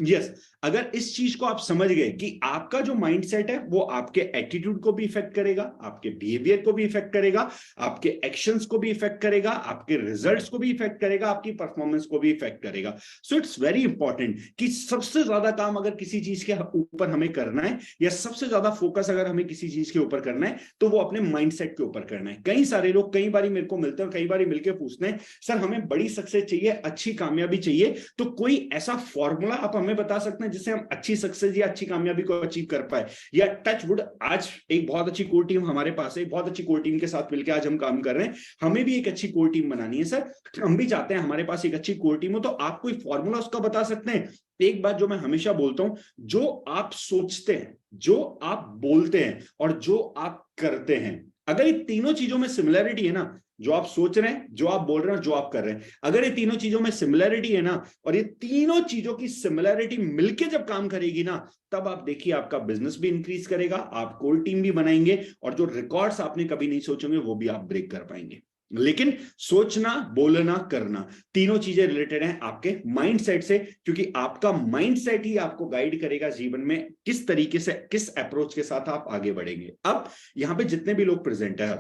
यस, अगर इस चीज को आप समझ गए कि आपका जो माइंडसेट है वो आपके एटीट्यूड को भी इफेक्ट करेगा, आपके बिहेवियर को भी इफेक्ट करेगा, आपके एक्शंस को भी इफेक्ट करेगा, आपके रिजल्ट्स को भी इफेक्ट करेगा, आपकी परफॉर्मेंस को भी इफेक्ट करेगा। सो इट्स वेरी इंपॉर्टेंट कि सबसे ज्यादा काम अगर किसी चीज के ऊपर हमें करना है, या सबसे ज्यादा फोकस अगर हमें किसी चीज के ऊपर करना है, तो वो अपने माइंडसेट के ऊपर करना है। कई सारे लोग कई बार मेरे को मिलते हैं, कई बार मिलकर पूछते हैं, सर हमें बड़ी सक्सेस चाहिए, अच्छी कामयाबी चाहिए, तो कोई ऐसा फॉर्मूला आप हमें बता सकते हैं जिससे हम अच्छी सक्सेस या अच्छी कामयाबी को अचीव कर पाए। या टच वुड, आज एक बहुत अच्छी कोर टीम हमारे पास है, बहुत अच्छी कोर टीम के साथ मिलकर आज हम काम कर रहे हैं। हमें भी एक अच्छी कोर टीम बनानी है सर, हम भी चाहते हैं हमारे पास एक अच्छी कोर टीम हो, तो आप कोई फॉर्मूला उसका बता सकते हैं? एक बात जो मैं हमेशा बोलता हूं, जो आप सोचते हैं, जो आप बोलते हैं, और जो आप करते हैं, अगर ये तीनों चीजों में सिमिलरिटी है ना, जो आप सोच रहे हैं, जो आप बोल रहे हैं, जो आप कर रहे हैं, अगर ये तीनों चीजों में सिमिलरिटी है ना, और ये तीनों चीजों की सिमिलरिटी मिलके जब काम करेगी ना, तब आप देखिए आपका बिजनेस भी इंक्रीज करेगा, आप कोर टीम भी बनाएंगे, और जो रिकॉर्ड्स आपने कभी नहीं सोचेंगे वो भी आप ब्रेक कर पाएंगे। लेकिन सोचना, बोलना, करना, तीनों चीजें रिलेटेड हैं आपके माइंडसेट से, क्योंकि आपका माइंडसेट ही आपको गाइड करेगा जीवन में किस तरीके से, किस अप्रोच के साथ आप आगे बढ़ेंगे। अब यहाँ पे जितने भी लोग प्रेजेंट है,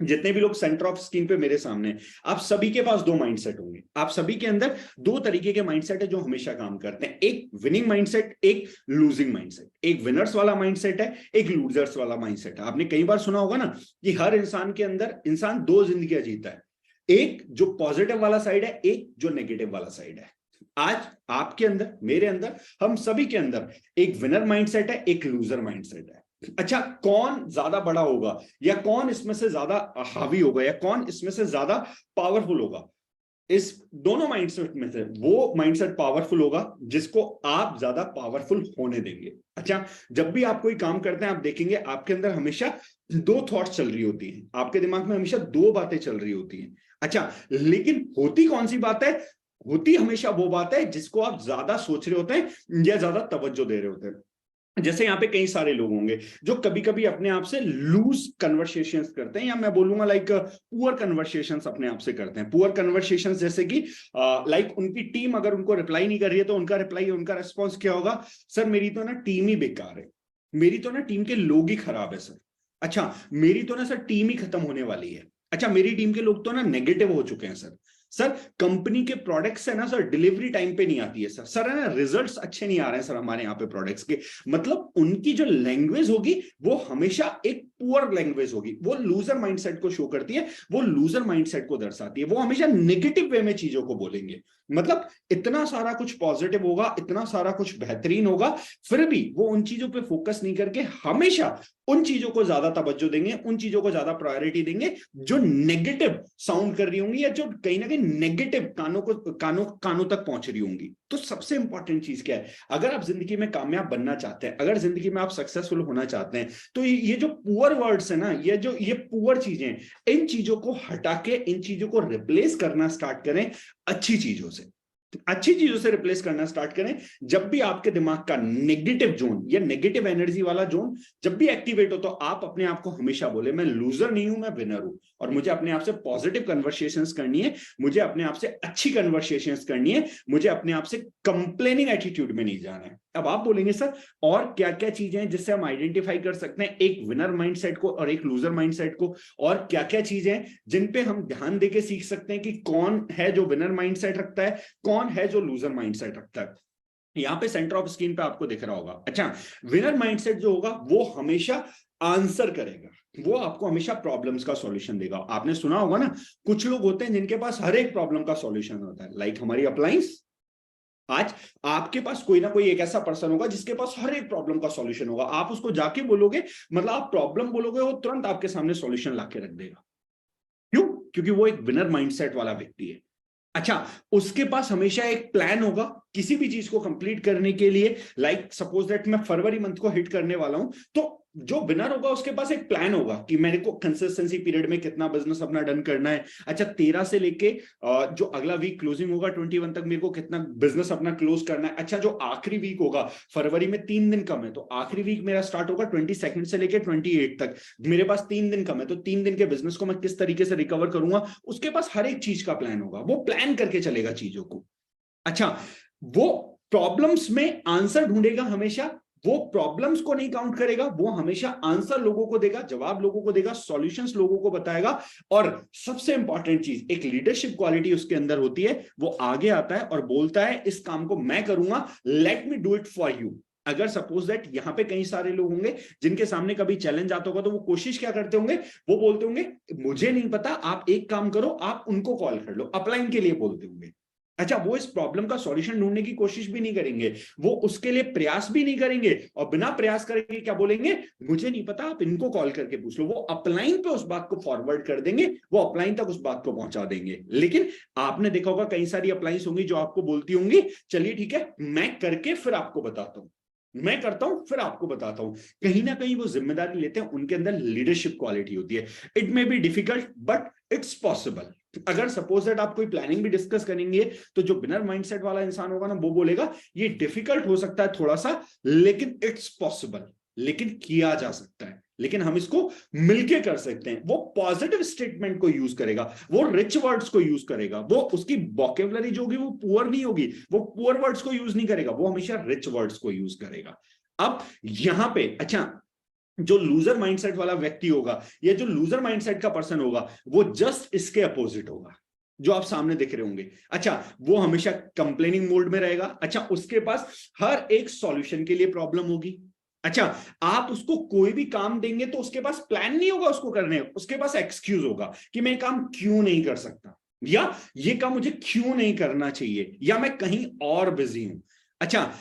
जितने भी लोग सेंटर ऑफ स्क्रीन पे मेरे सामने, आप सभी के पास दो माइंडसेट होंगे। आप सभी के अंदर दो तरीके के माइंडसेट है जो हमेशा काम करते हैं, एक विनिंग माइंडसेट, एक लूजिंग माइंडसेट। एक विनर्स वाला माइंडसेट है, एक लूजर्स वाला माइंडसेट है। आपने कई बार सुना होगा ना कि हर इंसान के अंदर इंसान दो जिंदगियां जीता है, एक जो पॉजिटिव वाला साइड है, एक जो नेगेटिव वाला साइड है। आज आपके अंदर, मेरे अंदर, हम सभी के अंदर एक विनर माइंडसेट है, एक लूजर माइंडसेट है। अच्छा, कौन ज्यादा बड़ा होगा, या कौन इसमें से ज्यादा हावी होगा, या कौन इसमें से ज्यादा पावरफुल होगा? इस दोनों माइंडसेट में से वो माइंडसेट पावरफुल होगा जिसको आप ज्यादा पावरफुल होने देंगे। अच्छा, जब भी आप कोई काम करते हैं, आप देखेंगे आपके अंदर हमेशा दो थॉट्स चल रही होती हैं, आपके दिमाग में हमेशा दो बातें चल रही होती हैं। अच्छा, लेकिन होती कौन सी बात है? होती हमेशा वो बात है जिसको आप ज्यादा सोच रहे होते हैं या ज्यादा तवज्जो दे रहे होते हैं। जैसे यहाँ पे कई सारे लोग होंगे जो कभी कभी अपने आप से लूज कन्वर्सेशंस करते हैं, या मैं बोलूंगा लाइक पुअर कन्वर्सेशंस अपने आप से करते हैं। पुअर कन्वर्सेशंस जैसे कि लाइक उनकी टीम अगर उनको रिप्लाई नहीं कर रही है तो उनका रिप्लाई, उनका रिस्पॉन्स क्या होगा? सर मेरी तो ना टीम ही बेकार है, मेरी तो ना टीम के लोग ही खराब है सर। अच्छा, मेरी तो ना सर टीम ही खत्म होने वाली है। अच्छा, मेरी टीम के लोग तो ना नेगेटिव हो चुके हैं सर। सर कंपनी के प्रोडक्ट्स है ना सर, डिलीवरी टाइम पे नहीं आती है सर। सर है ना, रिजल्ट्स अच्छे नहीं आ रहे हैं सर हमारे यहाँ पे प्रोडक्ट्स के। मतलब उनकी जो लैंग्वेज होगी वो हमेशा एक पुअर लैंग्वेज होगी, वो लूजर माइंडसेट को शो करती है, वो लूजर माइंडसेट को दर्शाती है। वो हमेशा नेगेटिव वे में चीजों को बोलेंगे। मतलब इतना सारा कुछ पॉजिटिव होगा, इतना सारा कुछ बेहतरीन होगा, फिर भी वो उन चीजों पे फोकस नहीं करके हमेशा उन चीजों को ज्यादा तवज्जो देंगे, उन चीजों को ज्यादा प्रायोरिटी देंगे जो नेगेटिव साउंड कर रही होंगी, या जो कहीं ना कहीं नेगेटिव कानों तक पहुंच रही होंगी। तो सबसे इंपॉर्टेंट चीज क्या है? अगर आप जिंदगी में कामयाब बनना चाहते हैं, अगर जिंदगी में आप सक्सेसफुल होना चाहते हैं, तो ये जो पुअर वर्ड्स है ना, ये पुअर चीजें, इन चीजों को हटा के इन चीजों को रिप्लेस करना स्टार्ट करें अच्छी चीजों से। अच्छी चीजों से रिप्लेस करना स्टार्ट करें। जब भी आपके दिमाग का नेगेटिव जोन या नेगेटिव एनर्जी वाला जोन जब भी एक्टिवेट हो, तो आप अपने आप को हमेशा बोले, मैं लूजर नहीं हूं, मैं विनर हूं, और मुझे अपने आप से पॉजिटिव कन्वर्सेशंस करनी है, मुझे अपने आप से अच्छी कन्वर्सेशंस करनी है, मुझे अपने आप से कंप्लेनिंग एटीट्यूड में नहीं जाना है। अब आप बोलेंगे सर और क्या क्या चीजें हैं जिससे हम आइडेंटिफाई कर सकते हैं एक विनर माइंडसेट को और एक लूजर माइंडसेट को, और क्या क्या चीजें हैं जिन पे हम ध्यान देके सीख सकते हैं कि कौन है जो विनर माइंडसेट रखता है, कौन है जो लूजर माइंडसेट रखता है। यहाँ पे सेंटर ऑफ स्क्रीन पे आपको दिख रहा होगा। अच्छा, विनर माइंडसेट जो होगा वो हमेशा आंसर करेगा, वो आपको हमेशा प्रॉब्लम्स का सॉल्यूशन देगा। आपने सुना होगा ना, कुछ लोग होते हैं जिनके पास हर एक प्रॉब्लम का सॉल्यूशन होता है, लाइक हमारी अप्लायंस। आज आपके पास कोई ना कोई एक ऐसा पर्सन होगा जिसके पास हर एक प्रॉब्लम का सॉल्यूशन होगा। आप उसको जाके बोलोगे, मतलब आप प्रॉब्लम बोलोगे, वो तुरंत आपके सामने सॉल्यूशन लाके रख देगा। क्यों? क्योंकि वो एक विनर माइंडसेट वाला व्यक्ति है। अच्छा, उसके पास हमेशा एक प्लान होगा किसी भी चीज को कंप्लीट करने के लिए। लाइक सपोज दैट मैं फरवरी मंथ को हिट करने वाला हूं, तो जो विनर होगा उसके पास एक प्लान होगा कि मेरे को कंसिस्टेंसी पीरियड में कितना बिजनेस अपना डन करना है। अच्छा, 13 से लेके जो अगला वीक क्लोजिंग होगा 21 तक मेरे को कितना बिजनेस अपना क्लोज करना है। अच्छा, जो आखिरी वीक होगा, फरवरी में 3 दिन कम है, तो आखिरी वीक मेरा स्टार्ट होगा 22 से लेके 28 तक, मेरे पास 3 दिन कम है, तो 3 दिन के बिजनेस को मैं किस तरीके से रिकवर करूंगा, उसके पास हर एक चीज का प्लान होगा, वो प्लान करके चलेगा चीजों को। अच्छा, वो प्रॉब्लम्स में आंसर ढूंढेगा हमेशा, वो प्रॉब्लम्स को नहीं काउंट करेगा, वो हमेशा आंसर लोगों को देगा, जवाब लोगों को देगा, सॉल्यूशंस लोगों को बताएगा। और सबसे इंपॉर्टेंट चीज, एक लीडरशिप क्वालिटी उसके अंदर होती है, वो आगे आता है और बोलता है इस काम को मैं करूंगा, let me do it for you. अगर सपोज दैट यहाँ पे कई सारे लोग होंगे जिनके सामने कभी चैलेंज आता होगा, तो वो कोशिश क्या करते होंगे, वो बोलते होंगे मुझे नहीं पता, आप एक काम करो, आप उनको कॉल कर लो, अपलाइन के लिए बोलते होंगे। अच्छा, वो इस प्रॉब्लम का सॉल्यूशन ढूंढने की कोशिश भी नहीं करेंगे, वो उसके लिए प्रयास भी नहीं करेंगे, और बिना प्रयास करेंगे क्या बोलेंगे, मुझे नहीं पता, आप इनको कॉल करके पूछ लो। वो अपलाइन पे उस बात को फॉरवर्ड कर देंगे, वो अपलाइन तक उस बात को पहुंचा देंगे। लेकिन आपने देखा होगा कई सारी अपलाइंस होंगी जो आपको बोलती होंगी चलिए ठीक है मैं करके फिर आपको बताता हूं। मैं करता हूं फिर आपको बताता हूं। कहीं ना कहीं वो जिम्मेदारी लेते हैं, उनके अंदर लीडरशिप क्वालिटी होती है। It may be difficult but it's possible. अगर सपोज दैट आप कोई प्लानिंग भी डिस्कस करेंगे तो जो बिनर माइंडसेट वाला इंसान होगा ना, वो बोलेगा ये डिफिकल्ट हो सकता है थोड़ा सा, लेकिन इट्स पॉसिबल, लेकिन किया जा सकता है, लेकिन हम इसको मिलके कर सकते हैं। वो पॉजिटिव स्टेटमेंट को यूज करेगा, वो रिच वर्ड्स को यूज करेगा, वो उसकी वोकैबुलरी जो होगी वो पुअर नहीं होगी, वो पुअर वर्ड्स को यूज नहीं करेगा, वो हमेशा रिच वर्ड्स को यूज करेगा। अब यहां पे अच्छा, जो लूजर माइंडसेट वाला व्यक्ति होगा या जो लूजर माइंडसेट का पर्सन होगा, वो जस्ट इसके अपोजिट होगा जो आप सामने देख रहे होंगे। अच्छा, वो हमेशा कंप्लेनिंग मोड में रहेगा। अच्छा, उसके पास हर एक सॉल्यूशन के लिए प्रॉब्लम होगी। अच्छा, आप उसको कोई भी काम देंगे तो उसके पास प्लान नहीं होगा उसको करने, उसके पास एक्सक्यूज होगा कि मैं काम क्यों नहीं कर सकता, या ये काम मुझे क्यों नहीं करना चाहिए, या मैं कहीं और बिजी हूं। अच्छा,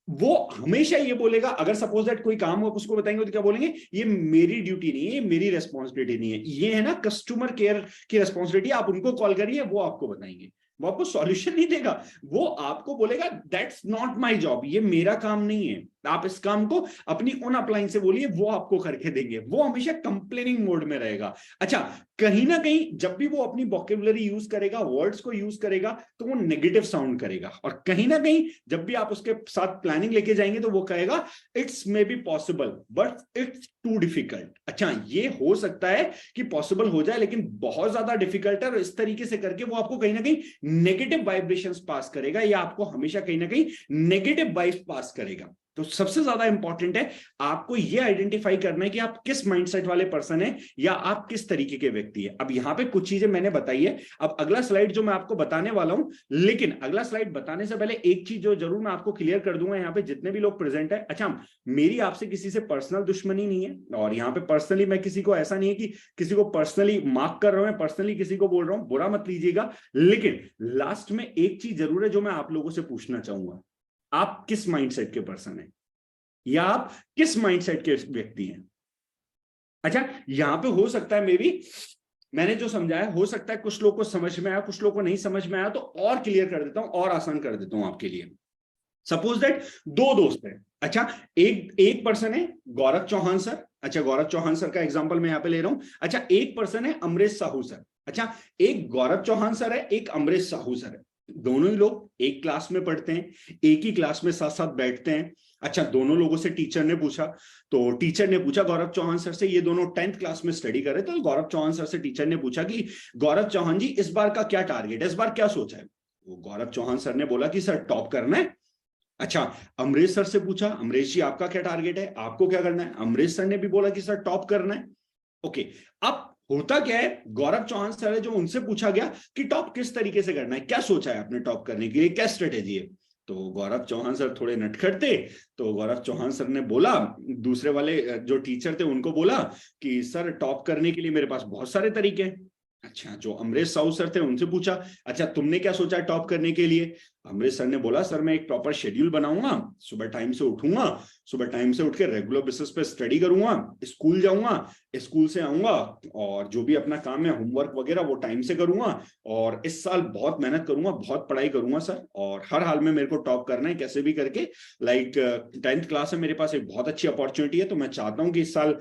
वो हमेशा ये बोलेगा, अगर सपोज दैट कोई काम हो उसको बताएंगे तो क्या बोलेंगे, ये मेरी ड्यूटी नहीं है, ये मेरी रेस्पॉन्सिबिलिटी नहीं है, ये है ना कस्टमर केयर की रेस्पॉन्सिबिलिटी, आप उनको कॉल करिए, वो आपको बताएंगे। वो आपको सॉल्यूशन नहीं देगा, वो आपको बोलेगा दैट्स नॉट माय जॉब, ये मेरा काम नहीं है, आप इस काम को अपनी उन अपलाइन से बोलिए, वो आपको करके देंगे। वो हमेशा कंप्लेनिंग मोड में रहेगा। अच्छा, कहीं ना कहीं जब भी वो अपनी वोकैबुलरी यूज करेगा, वर्ड्स को यूज करेगा, तो वो नेगेटिव साउंड करेगा, और कहीं ना कहीं जब भी आप उसके साथ प्लानिंग लेके जाएंगे तो वो कहेगा it's may be possible but it's too difficult. अच्छा, ये हो सकता है कि पॉसिबल हो जाए, लेकिन बहुत ज्यादा डिफिकल्ट है, और इस तरीके से करके वो आपको कहीं ना कहीं नेगेटिव वाइब्रेशंस पास करेगा, या आपको हमेशा कहीं ना कहीं नेगेटिव वाइब्स पास करेगा। तो सबसे ज्यादा इंपॉर्टेंट है आपको ये आइडेंटिफाई करना है कि आप किस माइंडसेट वाले पर्सन हैं, या आप किस तरीके के व्यक्ति हैं। अब यहां पे कुछ चीजें मैंने बताई है, अब अगला स्लाइड जो मैं आपको बताने वाला हूं, लेकिन अगला स्लाइड बताने से पहले एक चीज जो जरूर मैं आपको क्लियर कर दूंगा, यहाँ पे जितने भी लोग प्रेजेंट है, अच्छा, मेरी आपसे किसी से पर्सनल दुश्मनी नहीं है, और यहाँ पे पर्सनली मैं किसी को, ऐसा नहीं है कि किसी को पर्सनली मार्क कर रहा हूं, पर्सनली किसी को बोल रहा हूं, बुरा मत लीजिएगा। लेकिन लास्ट में एक चीज जरूर है जो मैं आप लोगों से पूछना चाहूंगा, आप किस माइंडसेट के पर्सन हैं, या आप किस माइंडसेट के व्यक्ति हैं। अच्छा, यहां पे हो सकता है मे बी मैंने जो समझाया, हो सकता है कुछ लोगों को समझ में आया, कुछ लोगों को नहीं समझ में आया, तो और क्लियर कर देता हूं और आसान कर देता हूं आपके लिए। सपोज दैट दो दोस्त हैं। अच्छा, एक पर्सन है गौरव चौहान सर। अच्छा, गौरव चौहान सर का एग्जांपल मैं यहां पे ले रहा हूं। अच्छा, एक पर्सन है अमरीश साहू सर। अच्छा, एक गौरव चौहान सर है, एक अमरीश साहू सर है। दोनों ही लोग एक क्लास में पढ़ते हैं, एक ही क्लास में साथ साथ बैठते हैं। अच्छा, दोनों लोगों से टीचर ने पूछा, तो टीचर ने पूछा गौरव चौहान सर से, ये दोनों 10th क्लास में स्टडी कर रहे थे, तो गौरव चौहान सर से टीचर ने पूछा कि गौरव चौहान जी इस बार का क्या टारगेट है, इस बार क्या सोचा है। वो गौरव चौहान सर ने बोला कि सर टॉप करना है। अच्छा, अमरीश सर से पूछा, अमरीश जी आपका क्या टारगेट है, आपको क्या करना है। अमरीश सर ने भी बोला कि सर टॉप करना है। ओके, अब होता क्या है, गौरव चौहान सर है जो उनसे पूछा गया कि टॉप किस तरीके से करना है, क्या सोचा है आपने टॉप करने के लिए, क्या स्ट्रेटेजी है। तो गौरव चौहान सर थोड़े नटखट थे, तो गौरव चौहान सर ने बोला, दूसरे वाले जो टीचर थे उनको बोला कि सर टॉप करने के लिए मेरे पास बहुत सारे तरीके हैं। अच्छा, जो अमरीश साहू सर थे उनसे पूछा, अच्छा तुमने क्या सोचा टॉप करने के लिए। अमरीश सर ने बोला, सर मैं एक प्रॉपर शेड्यूल बनाऊंगा, सुबह टाइम से उठूंगा, सुबह टाइम से उठ के रेगुलर बेसिस पे स्टडी करूंगा, स्कूल जाऊंगा, स्कूल से आऊंगा, और जो भी अपना काम है होमवर्क वगैरह वो टाइम से करूंगा, और इस साल बहुत मेहनत करूंगा, बहुत पढ़ाई करूंगा सर, और हर हाल में मेरे को टॉप करना है कैसे भी करके। लाइक 10th क्लास में मेरे पास एक बहुत अच्छी अपॉर्चुनिटी है, तो मैं चाहता हूँ कि इस साल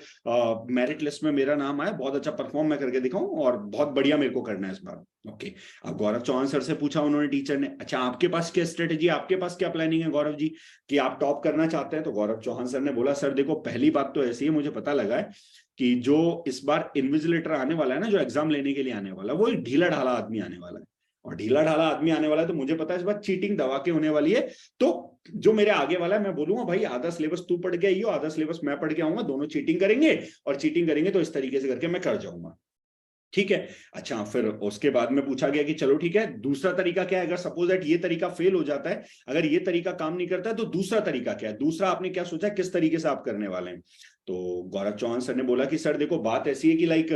मेरिट लिस्ट में मेरा नाम आए, बहुत अच्छा परफॉर्म मैं करके दिखाऊं, और बहुत बढ़िया मेरे को करना है इस बार। ओके, अब गौरव चौहान सर से पूछा उन्होंने टीचर ने, अच्छा आपके पास क्या स्ट्रेटेजी, आपके पास क्या प्लानिंग है गौरव जी कि आप टॉप करना चाहते हैं। तो गौरव चौहान सर ने बोला, सर देखो पहली बात तो ऐसी है, मुझे पता लगा है कि जो इस बार इन्विजिलेटर आने वाला है ना, जो एग्जाम लेने के लिए आने वाला है, वो एक ढीला ढाला आदमी आने वाला है, और ढीला ढाला आदमी आने वाला है, तो मुझे पता है इस बार चीटिंग दबा के होने वाली है। तो जो मेरे आगे वाला है मैं बोलूंगा भाई आधा सिलेबस तू पढ़ के आइयो, आधा सिलेबस मैं पढ़ के आऊंगा, दोनों चीटिंग करेंगे, और चीटिंग करेंगे तो इस तरीके से करके मैं कर जाऊंगा। ठीक है। अच्छा, फिर उसके बाद में पूछा गया कि चलो ठीक है, दूसरा तरीका क्या है, अगर सपोज दैट ये तरीका फेल हो जाता है, अगर ये तरीका काम नहीं करता है, तो दूसरा तरीका क्या है, दूसरा आपने क्या सोचा, किस तरीके से आप करने वाले हैं। तो गौरव चौहान सर ने बोला कि सर देखो बात ऐसी है कि लाइक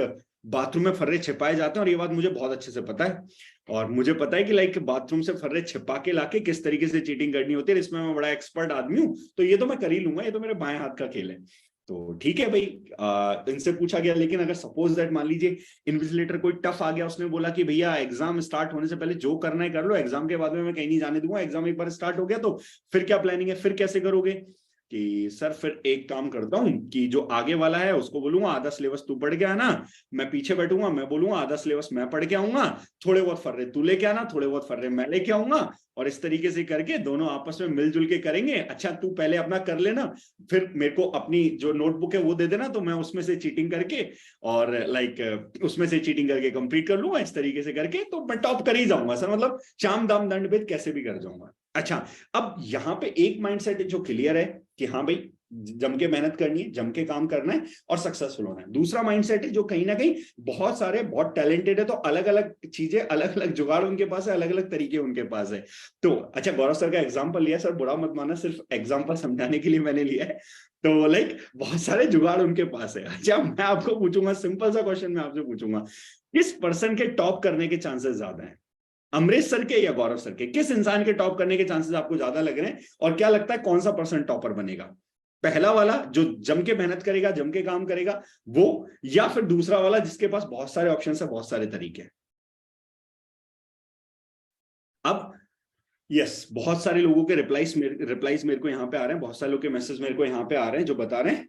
बाथरूम में फर्रे छिपाए जाते हैं, और ये बात मुझे बहुत अच्छे से पता है, और मुझे पता है कि लाइक बाथरूम से फर्रे छिपा के लाके किस तरीके से चीटिंग करनी होती है, इसमें मैं बड़ा एक्सपर्ट आदमी हूं, तो ये तो मैं कर ही लूंगा, ये तो मेरे बाएं हाथ का खेल है। तो ठीक है भाई, इनसे पूछा गया, लेकिन अगर सपोज दैट मान लीजिए इन्विजिलेटर कोई टफ आ गया, उसने बोला कि भैया एग्जाम स्टार्ट होने से पहले जो करना है कर लो, एग्जाम के बाद में मैं कहीं नहीं जाने दूंगा, एग्जाम एक बार स्टार्ट हो गया तो फिर क्या प्लानिंग है, फिर कैसे करोगे। कि सर फिर एक काम करता हूं कि जो आगे वाला है उसको बोलूंगा आधा सिलेबस तू पढ़ के आना, मैं पीछे बैठूंगा, मैं बोलूंगा आधा सिलेबस मैं पढ़ के आऊंगा, थोड़े बहुत फर्रे तू लेके आना, थोड़े बहुत फर्रे मैं लेके आऊंगा, और इस तरीके से करके दोनों आपस में मिलजुल के करेंगे। अच्छा तू पहले अपना कर लेना, फिर मेरे को अपनी जो नोटबुक है वो दे देना, तो मैं उसमें से चीटिंग करके और उसमें से चीटिंग करके कंप्लीट कर लूंगा। इस तरीके से करके तो मैं टॉप कर ही जाऊंगा सर, मतलब शाम दाम दंड भेद कैसे भी कर जाऊंगा। अच्छा, अब यहाँ पे एक माइंडसेट जो क्लियर है कि हाँ भाई जम के मेहनत करनी है, जम के काम करना है और सक्सेसफुल होना है। दूसरा माइंडसेट है जो कहीं ना कहीं बहुत सारे बहुत टैलेंटेड है, तो अलग अलग चीजें, अलग अलग जुगाड़ उनके पास है, अलग अलग तरीके उनके पास है। तो अच्छा, गौरव सर का एग्जांपल लिया, सर बुरा मत माना, सिर्फ एग्जांपल समझाने के लिए मैंने लिया है। तो बहुत सारे जुगाड़ उनके पास है। अच्छा, मैं आपको पूछूंगा सिंपल सा क्वेश्चन, मैं आपसे पूछूंगा किस पर्सन के टॉप करने के चांसेस ज्यादा है, अमरीश सर के या गौरव सर के? किस इंसान के टॉप करने के चांसेस आपको ज्यादा लग रहे हैं, और क्या लगता है कौन सा पर्सन टॉपर बनेगा? पहला वाला जो जम के मेहनत करेगा, जम के काम करेगा वो, या फिर दूसरा वाला जिसके पास बहुत सारे ऑप्शन है, बहुत सारे तरीके हैं? अब यस, बहुत सारे लोगों के रिप्लाईज मेरे को यहाँ पे आ रहे हैं, बहुत सारे लोगों के मैसेज मेरे को यहाँ पे आ रहे हैं जो बता रहे हैं।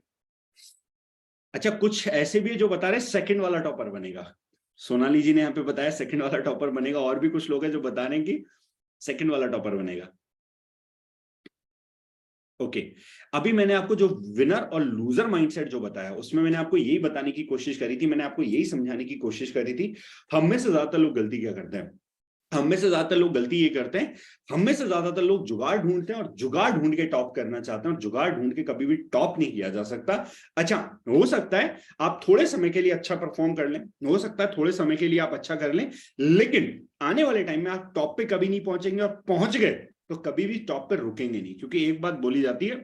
अच्छा, कुछ ऐसे भी जो बता रहे हैं सेकंड वाला टॉपर बनेगा। सोनाली जी ने यहाँ पे बताया सेकंड वाला टॉपर बनेगा, और भी कुछ लोग हैं जो बता रहे हैं कि सेकंड वाला टॉपर बनेगा। ओके, अभी मैंने आपको जो विनर और लूजर माइंडसेट जो बताया उसमें मैंने आपको यही बताने की कोशिश करी थी, मैंने आपको यही समझाने की कोशिश करी थी, हम में से ज्यादातर लोग गलती क्या करते हैं, हम में से ज्यादातर लोग गलती ये करते हैं, हम में से ज्यादातर लोग जुगाड़ ढूंढते हैं और जुगाड़ ढूंढ के टॉप करना चाहते हैं, और जुगाड़ ढूंढ के कभी भी टॉप नहीं किया जा सकता। अच्छा, हो सकता है आप थोड़े समय के लिए अच्छा परफॉर्म कर लें, हो सकता है थोड़े समय के लिए आप अच्छा कर लें, लेकिन आने वाले टाइम में आप टॉप पे कभी नहीं पहुंचेंगे, और पहुंच गए तो कभी भी टॉप पे रुकेंगे नहीं। क्योंकि एक बात बोली जाती है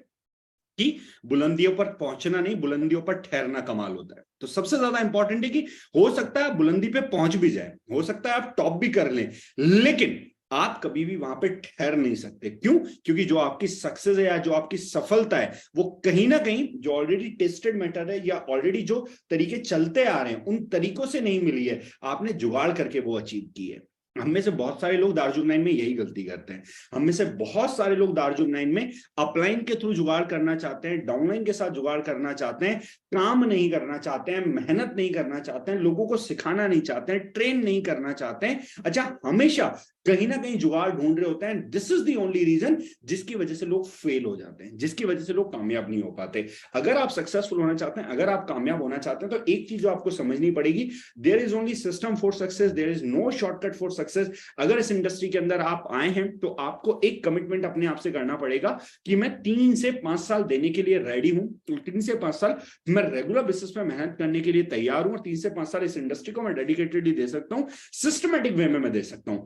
कि बुलंदियों पर पहुंचना नहीं, बुलंदियों पर ठहरना कमाल होता है। तो सबसे ज्यादा इंपॉर्टेंट है कि हो सकता है आप बुलंदी पे पहुंच भी जाए, हो सकता है आप टॉप भी कर लें, लेकिन आप कभी भी वहां पे ठहर नहीं सकते। क्यों? क्योंकि जो आपकी सक्सेस है या जो आपकी सफलता है वो कहीं ना कहीं जो ऑलरेडी टेस्टेड मैटर है या ऑलरेडी जो तरीके चलते आ रहे हैं उन तरीकों से नहीं मिली है, आपने जुगाड़ करके वो अचीव की है। हम में से बहुत सारे लोग दार्जुक 9 में यही गलती करते हैं। हम में से बहुत सारे लोग दार्जुक 9 में अपलाइन के थ्रू जुगाड़ करना चाहते हैं, डाउनलाइन के साथ जुगाड़ करना चाहते हैं, काम नहीं करना चाहते हैं, मेहनत नहीं करना चाहते हैं, लोगों को सिखाना नहीं चाहते हैं, ट्रेन नहीं करना चाहते हैं। अच्छा, हमेशा कहीं ना कहीं जुगाड़ ढूंढ रहे होते हैं। This is the only reason जिसकी वजह से लोग फेल हो जाते हैं, जिसकी वजह से लोग कामयाब नहीं हो पाते। अगर आप सक्सेसफुल होना चाहते हैं, अगर आप कामयाब होना चाहते हैं, तो एक चीज जो आपको समझनी पड़ेगी, there is only system for success, there is no shortcut for success. अगर इस इंडस्ट्री के अंदर आप आए हैं तो आपको एक कमिटमेंट अपने आप से करना पड़ेगा कि मैं 3 से 5 साल देने के लिए रेडी हूं। तो 3 से 5 साल मैं रेगुलर बेसिस पे मेहनत करने के लिए तैयार हूं, और 3 से 5 साल इस इंडस्ट्री को मैं डेडिकेटेडली दे सकता हूं, सिस्टमेटिक वे में मैं दे सकता हूं।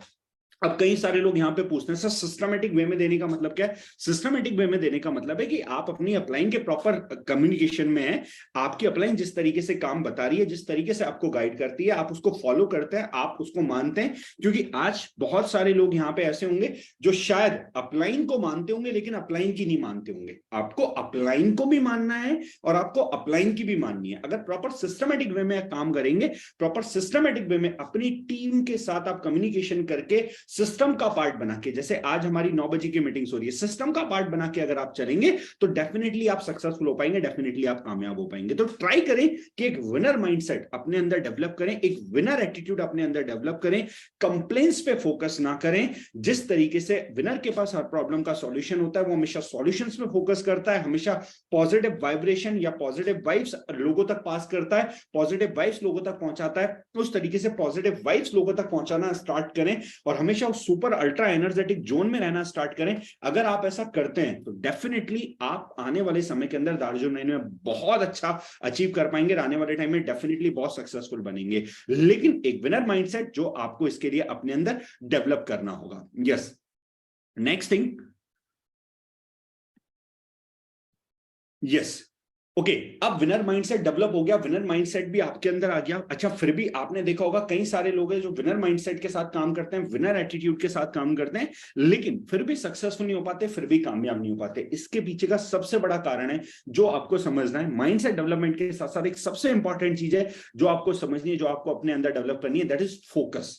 अब कई सारे लोग यहाँ पे पूछते हैं सर सिस्टमेटिक वे में देने का मतलब क्या है? सिस्टमेटिक वे में देने का मतलब है कि आप अपनी अपलाइन के प्रॉपर कम्युनिकेशन में हैं, आपकी अपलाइन जिस तरीके से काम बता रही है, जिस तरीके से आपको गाइड करती है, आप उसको फॉलो करते हैं, आप उसको मानते हैं। क्योंकि आज बहुत सारे लोग यहाँ पे ऐसे होंगे जो शायद अपलाइन को मानते होंगे लेकिन अपलाइन की नहीं मानते होंगे। आपको अपलाइन को भी मानना है और आपको अपलाइन की भी माननी है। अगर प्रॉपर सिस्टमेटिक वे में काम करेंगे, प्रॉपर सिस्टमेटिक वे में अपनी टीम के साथ आप कम्युनिकेशन करके सिस्टम का पार्ट बना के, जैसे आज हमारी 9 बजे की मीटिंग्स हो रही है, सिस्टम का पार्ट बना के अगर आप चलेंगे तो डेफिनेटली आप सक्सेसफुल हो पाएंगे, डेफिनेटली आप कामयाब हो पाएंगे। तो ट्राई करें कि एक विनर माइंडसेट अपने अंदर डेवलप करें, एक विनर एटीट्यूड अपने अंदर डेवलप करें, कंप्लेंट्स पे फोकस ना करें। जिस तरीके से विनर के पास हर प्रॉब्लम का सॉल्यूशन होता है, वो हमेशा सॉल्यूशंस पे फोकस करता है, हमेशा पॉजिटिव वाइब्रेशन या पॉजिटिव वाइब्स लोगों तक पास करता है, पॉजिटिव वाइब्स लोगों तक पहुंचाता है। उस तरीके से पॉजिटिव वाइब्स लोगों तक पहुंचाना स्टार्ट करें और हमेशा सुपर अल्ट्रा एनर्जेटिक जोन में रहना स्टार्ट करें। अगर आप ऐसा करते हैं तो डेफिनेटली आप आने वाले समय के अंदर दार्जुक 9 में बहुत अच्छा अचीव कर पाएंगे, आने वाले टाइम में डेफिनेटली बहुत सक्सेसफुल बनेंगे। लेकिन एक विनर माइंडसेट जो आपको इसके लिए अपने अंदर डेवलप करना होगा। Yes, next thing, yes, okay, अब विनर माइंडसेट डेवलप हो गया, विनर माइंडसेट भी आपके अंदर आ गया। अच्छा, फिर भी आपने देखा होगा कई सारे लोग हैं जो विनर माइंडसेट के साथ काम करते हैं, विनर एटीट्यूड के साथ काम करते हैं, लेकिन फिर भी सक्सेसफुल नहीं हो पाते, फिर भी कामयाब नहीं हो पाते। इसके पीछे का सबसे बड़ा कारण है जो आपको समझना है। माइंडसेट डेवलपमेंट के साथ साथ एक सबसे इंपॉर्टेंट चीज है जो आपको समझनी है, जो आपको अपने अंदर डेवलप करनी है, that is focus.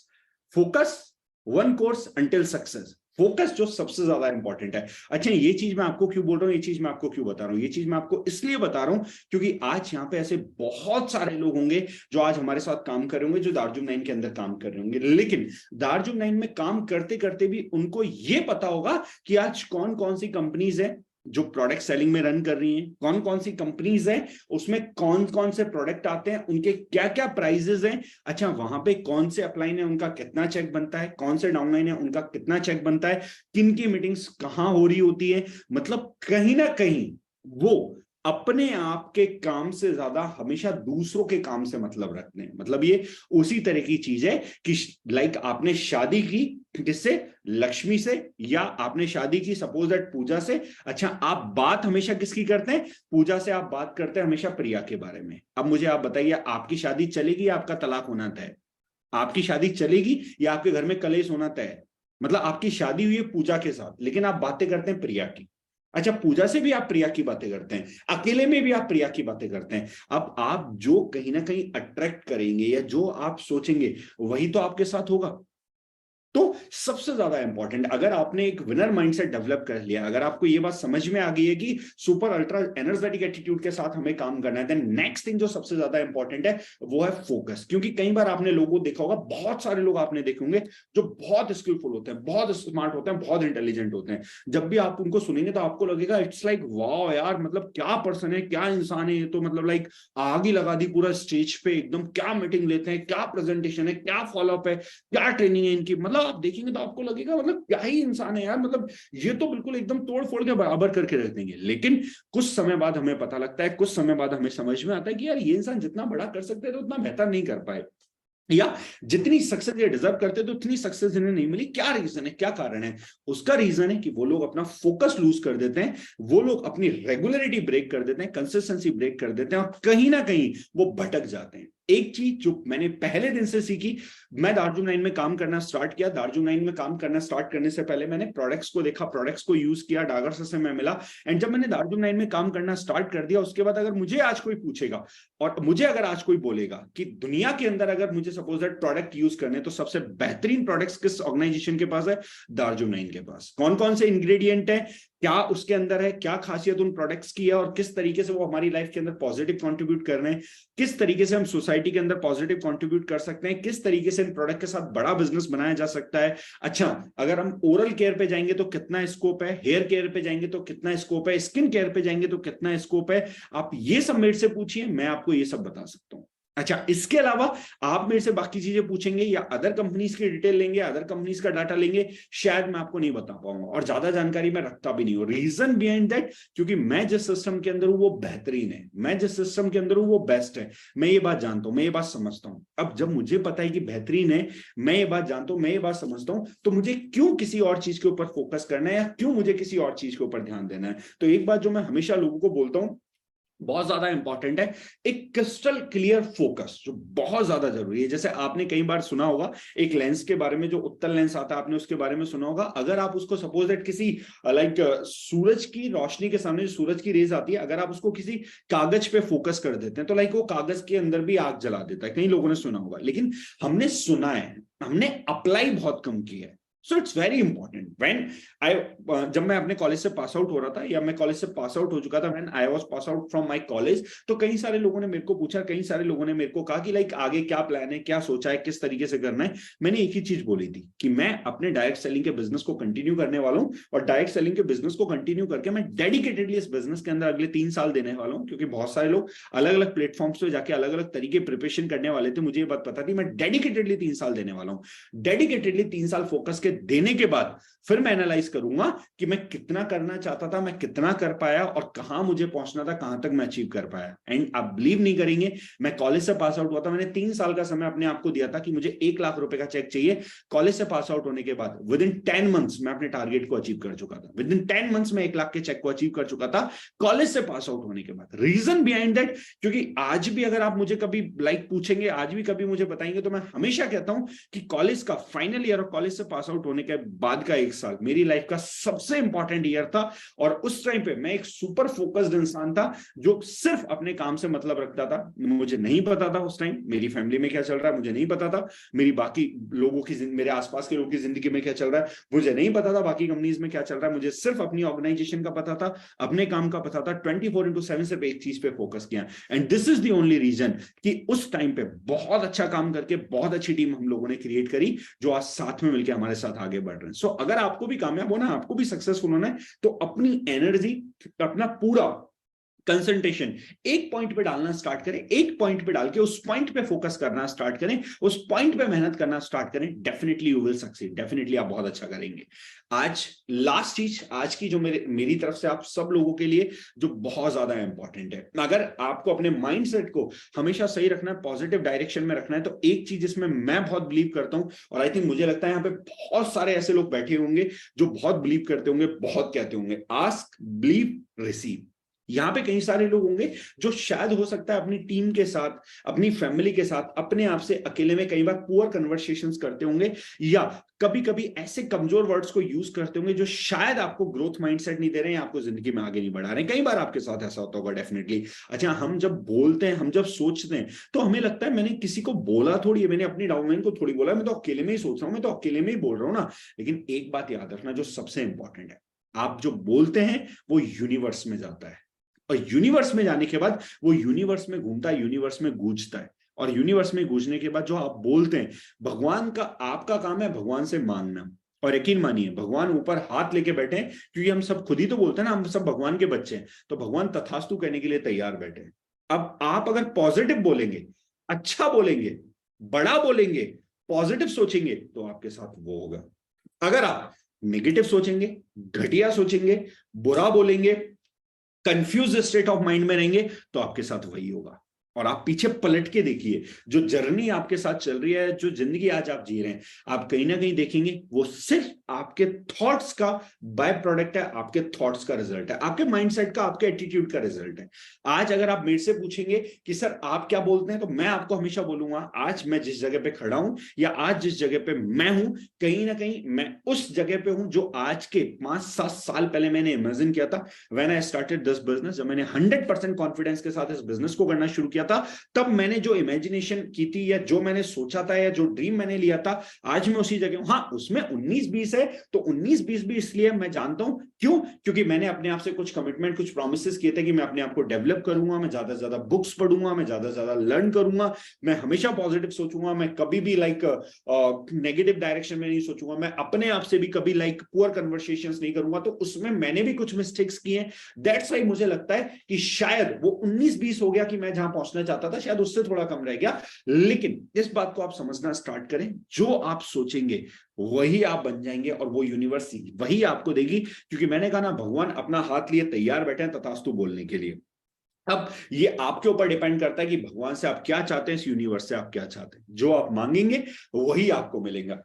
Focus, one course until success. Focus जो सबसे ज्यादा इंपॉर्टेंट है। अच्छा, ये चीज मैं आपको क्यों बोल रहा हूँ, ये चीज मैं आपको क्यों बता रहा हूँ, ये चीज मैं आपको इसलिए बता रहा हूँ क्योंकि आज यहाँ पे ऐसे बहुत सारे लोग होंगे जो आज हमारे साथ काम कर रहे होंगे, जो दार्जुम9 के अंदर काम कर रहे होंगे, लेकिन दार्जुम9 में काम करते करते भी उनको ये पता होगा कि आज कौन कौन सी कंपनीज है जो प्रोडक्ट सेलिंग में रन कर रही हैं, कौन कौन सी कंपनीज हैं, उसमें कौन कौन से प्रोडक्ट आते हैं, उनके क्या क्या प्राइजेस हैं। अच्छा, वहां पे कौन से अपलाइन है, उनका कितना चेक बनता है, कौन से डाउनलाइन है, उनका कितना चेक बनता है, किन की मीटिंग्स कहाँ हो रही होती है। मतलब कहीं ना कहीं वो अपने आप के काम से ज्यादा हमेशा दूसरों के काम से मतलब रखते हैं। मतलब ये उसी तरह की चीज है कि लाइक आपने शादी की किससे, लक्ष्मी से, या आपने शादी की सपोज दैट पूजा से। अच्छा, आप बात हमेशा किसकी करते हैं, पूजा से आप बात करते हैं हमेशा प्रिया के बारे में। अब मुझे आप बताइए, आपकी शादी चलेगी या आपका तलाक होना तय? आपकी शादी चलेगी या आपके घर में कलेश होना तय? मतलब आपकी शादी हुई है पूजा के साथ, लेकिन आप बातें करते हैं प्रिया की। अच्छा, पूजा से भी आप प्रिया की बातें करते हैं, अकेले में भी आप प्रिया की बातें करते हैं। अब आप जो कहीं ना कहीं अट्रैक्ट करेंगे या जो आप सोचेंगे वही तो आपके साथ होगा। तो सबसे ज्यादा इंपॉर्टेंट, अगर आपने एक विनर माइंडसेट डेवलप कर लिया, अगर आपको ये बात समझ में आ गई है कि सुपर अल्ट्रा एनर्जेटिक एटीट्यूड के साथ हमें काम करना है, देन नेक्स्ट थिंग जो सबसे ज्यादा इंपॉर्टेंट है वो है फोकस। क्योंकि कई बार आपने लोगों को देखा होगा, बहुत सारे लोग आपने देखे होंगे जो बहुत स्किलफुल होते हैं, बहुत स्मार्ट होते हैं, बहुत इंटेलिजेंट होते हैं। जब भी आप उनको सुनेंगे तो आपको लगेगा इट्स लाइक वाह यार, मतलब क्या पर्सन है, क्या इंसान है ये, तो मतलब लाइक आग ही लगा दी पूरा स्टेज पे, एकदम क्या मीटिंग लेते हैं, क्या प्रेजेंटेशन है, क्या फॉलोअप है, क्या ट्रेनिंग है इनकी। मतलब आप देखेंगे तो आपको लगेगा मतलब क्या ही इंसान है यार, मतलब ये तो बिल्कुल एकदम तोड़ फोड़ के बराबर करके रख देंगे। लेकिन कुछ समय बाद हमें पता लगता है, कुछ समय बाद हमें समझ में आता है कि यार ये इंसान जितना बड़ा कर सकते हैं तो उतना बेहतर नहीं कर पाए, या जितनी सक्सेस ये डिजर्व करते तो उतनी सक्सेस इन्हें नहीं मिली। क्या रीजन है, क्या कारण है? उसका रीजन है कि वो लोग अपना फोकस लूज कर देते हैं, वो लोग अपनी रेगुलरिटी ब्रेक कर देते हैं, कंसिस्टेंसी ब्रेक कर देते हैं, और कहीं ना कहीं वो भटक जाते हैं। एक चीज जो मैंने पहले दिन से सीखी, मैं दार्जुम9 में काम करना स्टार्ट किया, दार्जुम9 में काम करना स्टार्ट करने से पहले मैंने प्रोडक्ट्स को देखा, प्रोडक्ट्स को यूज किया, डागर से मैं मिला, एंड जब मैंने दार्जुम9 में काम करना स्टार्ट कर दिया, उसके बाद अगर मुझे आज कोई पूछेगा और मुझे अगर आज कोई बोलेगा कि दुनिया के अंदर अगर मुझे सपोज दैट प्रोडक्ट यूज करने, तो सबसे बेहतरीन प्रोडक्ट्स किस ऑर्गेनाइजेशन के पास है? दार्जुम9 के पास। कौन कौन से इंग्रेडिएंट है, क्या उसके अंदर है, क्या खासियत उन प्रोडक्ट्स की है, और किस तरीके से वो हमारी लाइफ के अंदर पॉजिटिव कंट्रीब्यूट कर रहे हैं, किस तरीके से हम सोसाइटी के अंदर पॉजिटिव कंट्रीब्यूट कर सकते हैं, किस तरीके से इन प्रोडक्ट के साथ बड़ा बिजनेस बनाया जा सकता है। अच्छा, अगर हम ओरल केयर पे जाएंगे तो कितना स्कोप है, हेयर केयर पे जाएंगे तो कितना स्कोप है, स्किन केयर पे जाएंगे तो कितना स्कोप है, आप ये सब मेरे से पूछिए, मैं आपको ये सब बता सकता हूँ। अच्छा, इसके अलावा आप मेरे से बाकी चीजें पूछेंगे या अदर कंपनीज की डिटेल लेंगे, अदर कंपनीज का डाटा लेंगे, शायद मैं आपको नहीं बता पाऊंगा, और ज्यादा जानकारी मैं रखता भी नहीं हूं। रीजन बिहाइंड दैट, क्योंकि मैं जिस सिस्टम के अंदर हूं वो बेहतरीन है, मैं जिस सिस्टम के अंदर हूं वो बेस्ट है, मैं ये बात जानता हूं, मैं ये बात समझता हूं। अब जब मुझे पता है कि बेहतरीन है, मैं ये बात जानता हूं, मैं ये बात समझता हूं, तो मुझे क्यों किसी और चीज के ऊपर फोकस करना है, या क्यों मुझे किसी और चीज के ऊपर ध्यान देना है? तो एक बात जो मैं हमेशा लोगों को बोलता हूं, बहुत ज्यादा इंपॉर्टेंट है, एक क्रिस्टल क्लियर फोकस, जो बहुत ज्यादा जरूरी है। जैसे आपने कई बार सुना होगा एक लेंस के बारे में, जो उत्तल लेंस आता है, आपने उसके बारे में सुना होगा। अगर आप उसको सपोज दैट किसी लाइक सूरज की रोशनी के सामने, जो सूरज की रेज आती है, अगर आप उसको किसी कागज पे फोकस कर देते हैं तो लाइक वो कागज के अंदर भी आग जला देता है। कई लोगों ने सुना होगा, लेकिन हमने सुना है, हमने अप्लाई बहुत कम किया है। So it's very important when I, जब मैं अपने कॉलेज से पास आउट हो रहा था, या मैं कॉलेज से पास आउट हो चुका था, when I was pass out from my college, तो कई सारे लोगों ने मेरे को पूछा, कई सारे लोगों ने मेरे को कहा कि लाइक आगे क्या प्लान है, क्या सोचा है, किस तरीके से करना है। मैंने एक ही चीज बोली थी कि मैं अपने डायरेक्ट सेलिंग के बिजनेस को कंटिन्यू करने वाला हूं, और डायरेक्ट सेलिंग के बिजनेस को कंटिन्यू करके मैं डेडिकेटेडली इस बिजनेस के अंदर अगले 3 साल देने वाला हूं। क्योंकि बहुत सारे लोग अलग अलग प्लेटफॉर्म्स पे जाके अलग अलग तरीके प्रिपरेशन करने वाले थे, मुझे ये बात पता थी, मैं डेडिकेटेडली 3 साल देने वाला हूं। डेडिकेटेडली 3 साल फोकस के देने के बाद फिर मैं एनालाइज करूंगा कि मैं कितना करना चाहता था, मैं कितना कर पाया, और कहां मुझे पहुंचना था, कहां तक मैं अचीव कर पाया। एंड आप बिलीव नहीं करेंगे, मैं कॉलेज से पास आउट हुआ था, मैंने 3 साल का समय अपने आप को दिया था कि मुझे 1 लाख रुपए का चेक चाहिए। कॉलेज से पास आउट होने के बाद विद इन 10 मंथ्स मैं अपने टारगेट को अचीव कर चुका था। विद इन 10 मंथ्स में 1 लाख के चेक को अचीव कर चुका था कॉलेज से पास आउट होने के बाद। रीजन बिहाइंड दैट, क्योंकि आज भी अगर आप मुझे कभी लाइक पूछेंगे, आज भी कभी मुझे बताएंगे, तो मैं हमेशा कहता हूं कि कॉलेज का फाइनल ईयर और कॉलेज से पास आउट आउट होने के बाद का 1 साल मेरी लाइफ का सबसे इंपॉर्टेंट ईयर था। और उस टाइम पे मैं एक सुपर फोकस्ड इंसान था जो सिर्फ अपने काम से मतलब रखता था। मुझे नहीं पता था उस टाइम मेरी फैमिली में क्या चल रहा है, मुझे नहीं पता था मेरी बाकी लोगों की, मेरे आसपास के लोगों की जिंदगी में क्या चल रहा है, मुझे नहीं पता था बाकी कंपनीज में क्या चल रहा है। मुझे सिर्फ अपनी ऑर्गेनाइजेशन का पता था, अपने काम का पता था। 24/7 सिर्फ एक चीज पे फोकस किया। And this is the only reason कि उस टाइम पे बहुत अच्छा काम करके बहुत अच्छी टीम हम लोगों ने क्रिएट करी जो आज साथ में मिलकर हमारे साथ आगे बढ़ रहे हैं। सो अगर आपको भी कामयाब होना है, आपको भी सक्सेसफुल होना है, तो अपनी एनर्जी, अपना पूरा कंसंट्रेशन एक पॉइंट पे डालना स्टार्ट करें। एक पॉइंट पे डाल के उस पॉइंट पे फोकस करना स्टार्ट करें, उस पॉइंट पे मेहनत करना स्टार्ट करें। Definitely you will succeed, definitely आप बहुत अच्छा करेंगे। आज लास्ट चीज आज की जो मेरी तरफ से आप सब लोगों के लिए जो बहुत ज्यादा इंपॉर्टेंट है, अगर आपको अपने माइंडसेट को हमेशा सही रखना है, पॉजिटिव डायरेक्शन में रखना है, तो एक चीज इसमें मैं बहुत बिलीव करता हूं, और आई थिंक मुझे लगता है यहाँ पे बहुत सारे ऐसे लोग बैठे होंगे जो बहुत बिलीव करते होंगे, बहुत कहते होंगे, आस्क, बिलीव, रिसीव। यहां पे कई सारे लोग होंगे जो शायद हो सकता है अपनी टीम के साथ, अपनी फैमिली के साथ, अपने आप से अकेले में कई बार पुअर कन्वर्सेशंस करते होंगे, या कभी कभी ऐसे कमजोर वर्ड्स को यूज करते होंगे जो शायद आपको ग्रोथ माइंडसेट नहीं दे रहे हैं, आपको जिंदगी में आगे नहीं बढ़ा रहे हैं। कई बार आपके साथ ऐसा होता होगा डेफिनेटली। अच्छा, हम जब बोलते हैं, हम जब सोचते हैं, तो हमें लगता है मैंने किसी को बोला थोड़ी है, मैंने अपनी डाउनलाइन को थोड़ी बोला, मैं तो अकेले में ही सोच रहा हूं, मैं तो अकेले में ही बोल रहा हूं ना। लेकिन एक बात याद रखना जो सबसे इंपॉर्टेंट है, आप जो बोलते हैं वो यूनिवर्स में जाता है, और यूनिवर्स में जाने के बाद वो यूनिवर्स में घूमता है, यूनिवर्स में गूंजता है, और यूनिवर्स में गूंजने के बाद जो आप बोलते हैं, भगवान का, आपका काम है भगवान से मांगना। और यकीन मानिए भगवान ऊपर हाथ लेके बैठे हैं, क्योंकि हम सब खुद ही तो बोलते हैं ना, हम सब भगवान के बच्चे हैं, तो भगवान तथास्तु कहने के लिए तैयार बैठे हैं। अब आप अगर पॉजिटिव बोलेंगे, अच्छा बोलेंगे, बड़ा बोलेंगे, पॉजिटिव सोचेंगे, तो आपके साथ वो होगा। अगर आप नेगेटिव सोचेंगे, घटिया सोचेंगे, बुरा बोलेंगे, कंफ्यूज स्टेट ऑफ माइंड में रहेंगे, तो आपके साथ वही होगा। और आप पीछे पलट के देखिए, जो जर्नी आपके साथ चल रही है, जो जिंदगी आज आप जी रहे हैं, आप कहीं ना कहीं देखेंगे वो सिर्फ आपके थॉट्स का बाय प्रोडक्ट है, आपके थॉट्स का रिजल्ट है, आपके माइंडसेट का, आपके एटीट्यूड का रिजल्ट है। आज अगर आप मेरे से पूछेंगे कि सर आप क्या बोलते हैं, तो मैं आपको हमेशा बोलूंगा, आज मैं जिस जगह पे खड़ा हूं, या आज जिस जगह पे मैं हूं, कहीं ना कहीं मैं उस जगह पे हूं जो आज के 5-7 साल पहले मैंने इमेजिन किया था। When I started this business, जब मैंने 100% कॉन्फिडेंस के साथ इस बिजनेस को करना शुरू किया था, तब मैंने जो इमेजिनेशन की थी, या जो मैंने सोचा था, या जो ड्रीम मैंने लिया था, आज मैं उसी जगह हूं। हाँ, उसमें 19-20 है, तो 19-20 भी इसलिए मैं जानता हूं, क्यों? क्योंकि मैंने अपने आप से कुछ कमिटमेंट, कुछ प्रॉमिसेस किए थे कि मैं अपने आप को डेवलप करूंगा, मैं ज्यादा से ज्यादा बुक्स पढ़ूंगा, मैं ज्यादा से ज्यादा लर्न करूंगा, मैं हमेशा पॉजिटिव सोचूंगा, मैं कभी भी नेगेटिव डायरेक्शन में नहीं सोचूंगा, मैं अपने आप से भी कभी पुअर कन्वर्सेशंस नहीं करूंगा। तो उसमें मैंने भी कुछ मिस्टेक्स किए। दैट्स व्हाई मुझे लगता है कि शायद वो 19-20 हो गया कि मैं जहां पहुंचना चाहता था, शायद उससे थोड़ा कम रह गया। लेकिन इस बात को आप समझना स्टार्ट करें, जो आप सोचेंगे वही आप बन जाएंगे, और वो यूनिवर्स वही आपको देगी। क्योंकि मैंने कहा ना, भगवान अपना हाथ लिए तैयार बैठे हैं तथास्तु बोलने के लिए। अब ये आपके ऊपर डिपेंड करता है कि भगवान से आप क्या चाहते हैं, इस यूनिवर्स से आप क्या चाहते हैं। जो आप मांगेंगे वही आपको मिलेगा।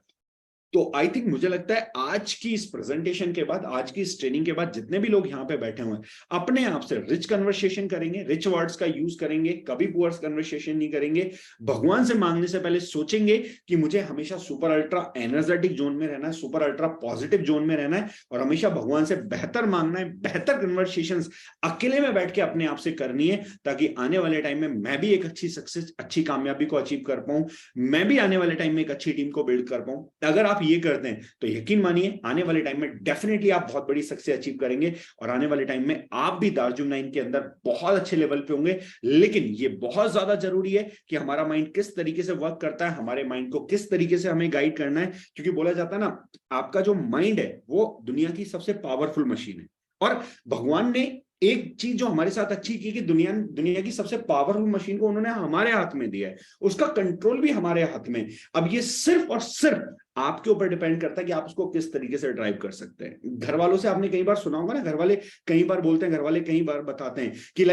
तो आई थिंक मुझे लगता है आज की इस प्रेजेंटेशन के बाद, आज की इस ट्रेनिंग के बाद, जितने भी लोग यहाँ पे बैठे हुए हैं, अपने आप से रिच कन्वर्सेशन करेंगे, रिच वर्ड्स का यूज करेंगे, कभी पुअर कन्वर्सेशन नहीं करेंगे। भगवान से मांगने से पहले सोचेंगे कि मुझे हमेशा सुपर अल्ट्रा एनर्जेटिक जोन में रहना है, सुपर अल्ट्रा पॉजिटिव जोन में रहना है, और हमेशा भगवान से बेहतर मांगना है, बेहतर कन्वर्सेशन अकेले में बैठ के अपने आप से करनी है, ताकि आने वाले टाइम में मैं भी एक अच्छी सक्सेस, अच्छी कामयाबी को अचीव कर पाऊं, मैं भी आने वाले टाइम में एक अच्छी टीम को बिल्ड कर पाऊं। अगर आप ये करते हैं तो यकीन मानिए आने वाले टाइम में डेफिनेटली आप बहुत बड़ी सक्सेस अचीव करेंगे, और आने वाले टाइम में आप भी दार्जुम 9 के अंदर बहुत अच्छे लेवल पे होंगे। लेकिन ये बहुत ज्यादा जरूरी है कि हमारा माइंड किस तरीके से वर्क करता है, हमारे माइंड को किस तरीके से हमें गाइड करना है। क्योंकि बोला जाता है ना, आपका जो माइंड है वो दुनिया की सबसे पावरफुल मशीन है, और भगवान ने एक चीज जो हमारे साथ अच्छी की कि दुनिया की सबसे पावरफुल मशीन को उन्होंने हमारे हाथ में दिया है, उसका कंट्रोल भी हमारे हाथ में। अब ये सिर्फ और सिर्फ आपके ऊपर डिपेंड करता है कि आप उसको किस तरीके से ड्राइव कर सकते हैं। घर वालों से आपने कई बार सुना होगा ना, घर वाले कई बार बोलते हैं, घर वाले कई बार बताते हैं कि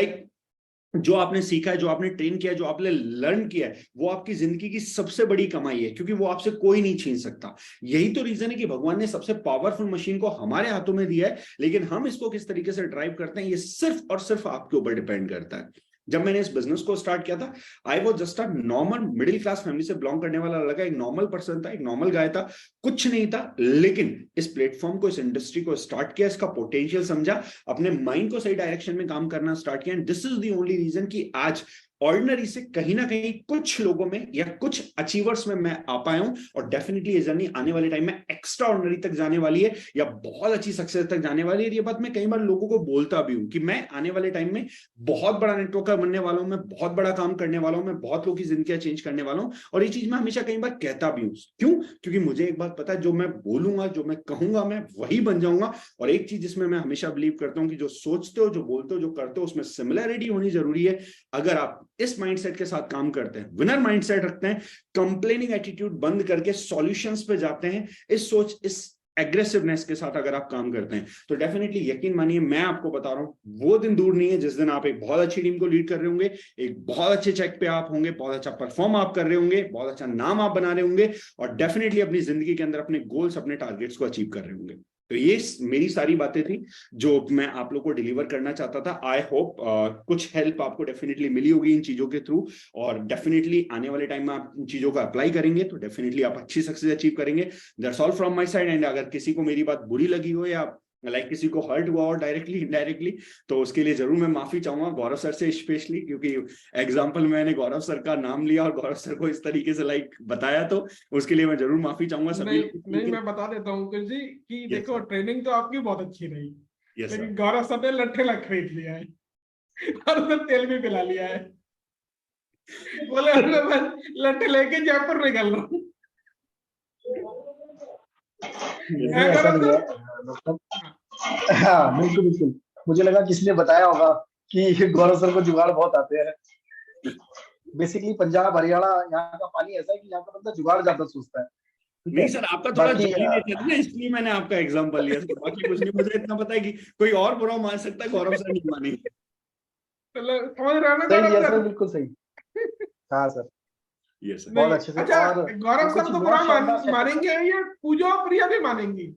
जो आपने सीखा है, जो आपने ट्रेन किया है, जो आपने लर्न किया है, वो आपकी जिंदगी की सबसे बड़ी कमाई है, क्योंकि वो आपसे कोई नहीं छीन सकता। यही तो रीजन है कि भगवान ने सबसे पावरफुल मशीन को हमारे हाथों में दिया है, लेकिन हम इसको किस तरीके से ड्राइव करते हैं, ये सिर्फ और सिर्फ आपके ऊपर डिपेंड करता है। जब मैंने इस बिजनेस को स्टार्ट किया था, I was just a normal middle class family से बिलोंग करने वाला लड़का, एक नॉर्मल पर्सन था, एक नॉर्मल गाय था, कुछ नहीं था। लेकिन इस प्लेटफॉर्म को, इस इंडस्ट्री को स्टार्ट किया, इसका पोटेंशियल समझा, अपने माइंड को सही डायरेक्शन में काम करना स्टार्ट किया, and this is the only reason कि आज ऑर्डिनरी से कहीं ना कहीं कुछ लोगों में या कुछ अचीवर्स में मैं आ पाया हूं। और डेफिनेटली ये जर्नी आने वाले टाइम में एक्स्ट्रा ऑर्डिनरी तक जाने वाली है, या बहुत अच्छी सक्सेस तक जाने वाली है। ये बात मैं कई बार लोगों को बोलता भी हूं कि मैं आने वाले टाइम में बहुत बड़ा नेटवर्कर बनने वाला हूं, मैं बहुत बड़ा काम करने वाला हूं, मैं बहुत लोगों की जिंदगी चेंज करने वाला हूं। और ये चीज मैं हमेशा कई बार कहता भी हूं। क्यों? क्योंकि मुझे एक बात पता है, जो मैं बोलूंगा, जो मैं कहूंगा, मैं वही बन जाऊंगा। और एक चीज जिसमें मैं हमेशा बिलीव करता हूं कि जो सोचते हो, जो बोलते हो, जो करते हो, उसमें सिमिलैरिटी होनी जरूरी है। अगर आप इस माइंडसेट के साथ काम करते हैं, विनर माइंडसेट रखते हैं, कंप्लेनिंग एटीट्यूड बंद करके सॉल्यूशंस पे जाते हैं, इस सोच, इस एग्रेसिवनेस के साथ अगर आप काम करते हैं, तो डेफिनेटली यकीन मानिए, मैं आपको बता रहा हूं, वो दिन दूर नहीं है जिस दिन आप एक बहुत अच्छी टीम को लीड कर रहे होंगे, एक बहुत अच्छे चेक पे आप होंगे, बहुत अच्छा परफॉर्म आप कर रहे होंगे, बहुत अच्छा नाम आप बना रहे होंगे, और डेफिनेटली अपनी जिंदगी के अंदर अपने गोल्स, अपने टारगेट्स को अचीव कर रहे होंगे। तो ये मेरी सारी बातें थी जो मैं आप लोग को डिलीवर करना चाहता था। आई होप कुछ हेल्प आपको डेफिनेटली मिली होगी इन चीजों के थ्रू, और डेफिनेटली आने वाले टाइम में आप इन चीजों को अप्लाई करेंगे तो डेफिनेटली आप अच्छी सक्सेस अचीव करेंगे। That's all from my side. And अगर किसी को मेरी बात बुरी लगी हो या किसी को हर्ट हुआ और डायरेक्टली इनडायरेक्टली, तो उसके लिए जरूर मैं माफी चाहूंगा गौरव सर से स्पेशली, क्योंकि एग्जांपल मैंने गौरव सर का नाम लिया और गौरव सर को इस तरीके से बताया, तो उसके लिए मैं जरूर माफी चाहूंगा सभी। नहीं, मैं बता देता हूँ अंकुश जी कि देखो, sir. ट्रेनिंग तो आपकी बहुत अच्छी रही, Yes, लेकिन sir. गौरव सर ने लट्ठे लग खरीद लिया है और उसने तेल भी पिला लिया है। बोले मैं लट्ठे लेके जयपुर निकल रहा हूँ। नहीं, ऐसा नहीं है, मतलब हाँ बिल्कुल बिल्कुल। मुझे लगा किसी ने बताया होगा कि गौरव सर को जुगाड़ बहुत आते हैं। बेसिकली पंजाब हरियाणा यहाँ का पानी ऐसा है कि यहाँ का बंदा जुगाड़ ज्यादा सोचता है। ठीक नहीं है, सर, आपका थोड़ा बाकी जल्दी नेचर है ना, इसलिए मैंने आपका एग्जांपल लिया सर, बाकी कुछ नहीं। मुझे इतना पता है कि कोई और बुरा मान सकता है, गौरव सर नहीं मानेंगे। समझ रहे हो ना सही गौरव है सर, सर? बिल्कुल सही। हाँ सर, यस सर। बहुत नहीं, अच्छे से। अच्छा, और गौरव कुछ सर तो बुरा बहुत शानदार सेशन था। मानेंगे, ये पूजा और प्रिया भी मानेंगी।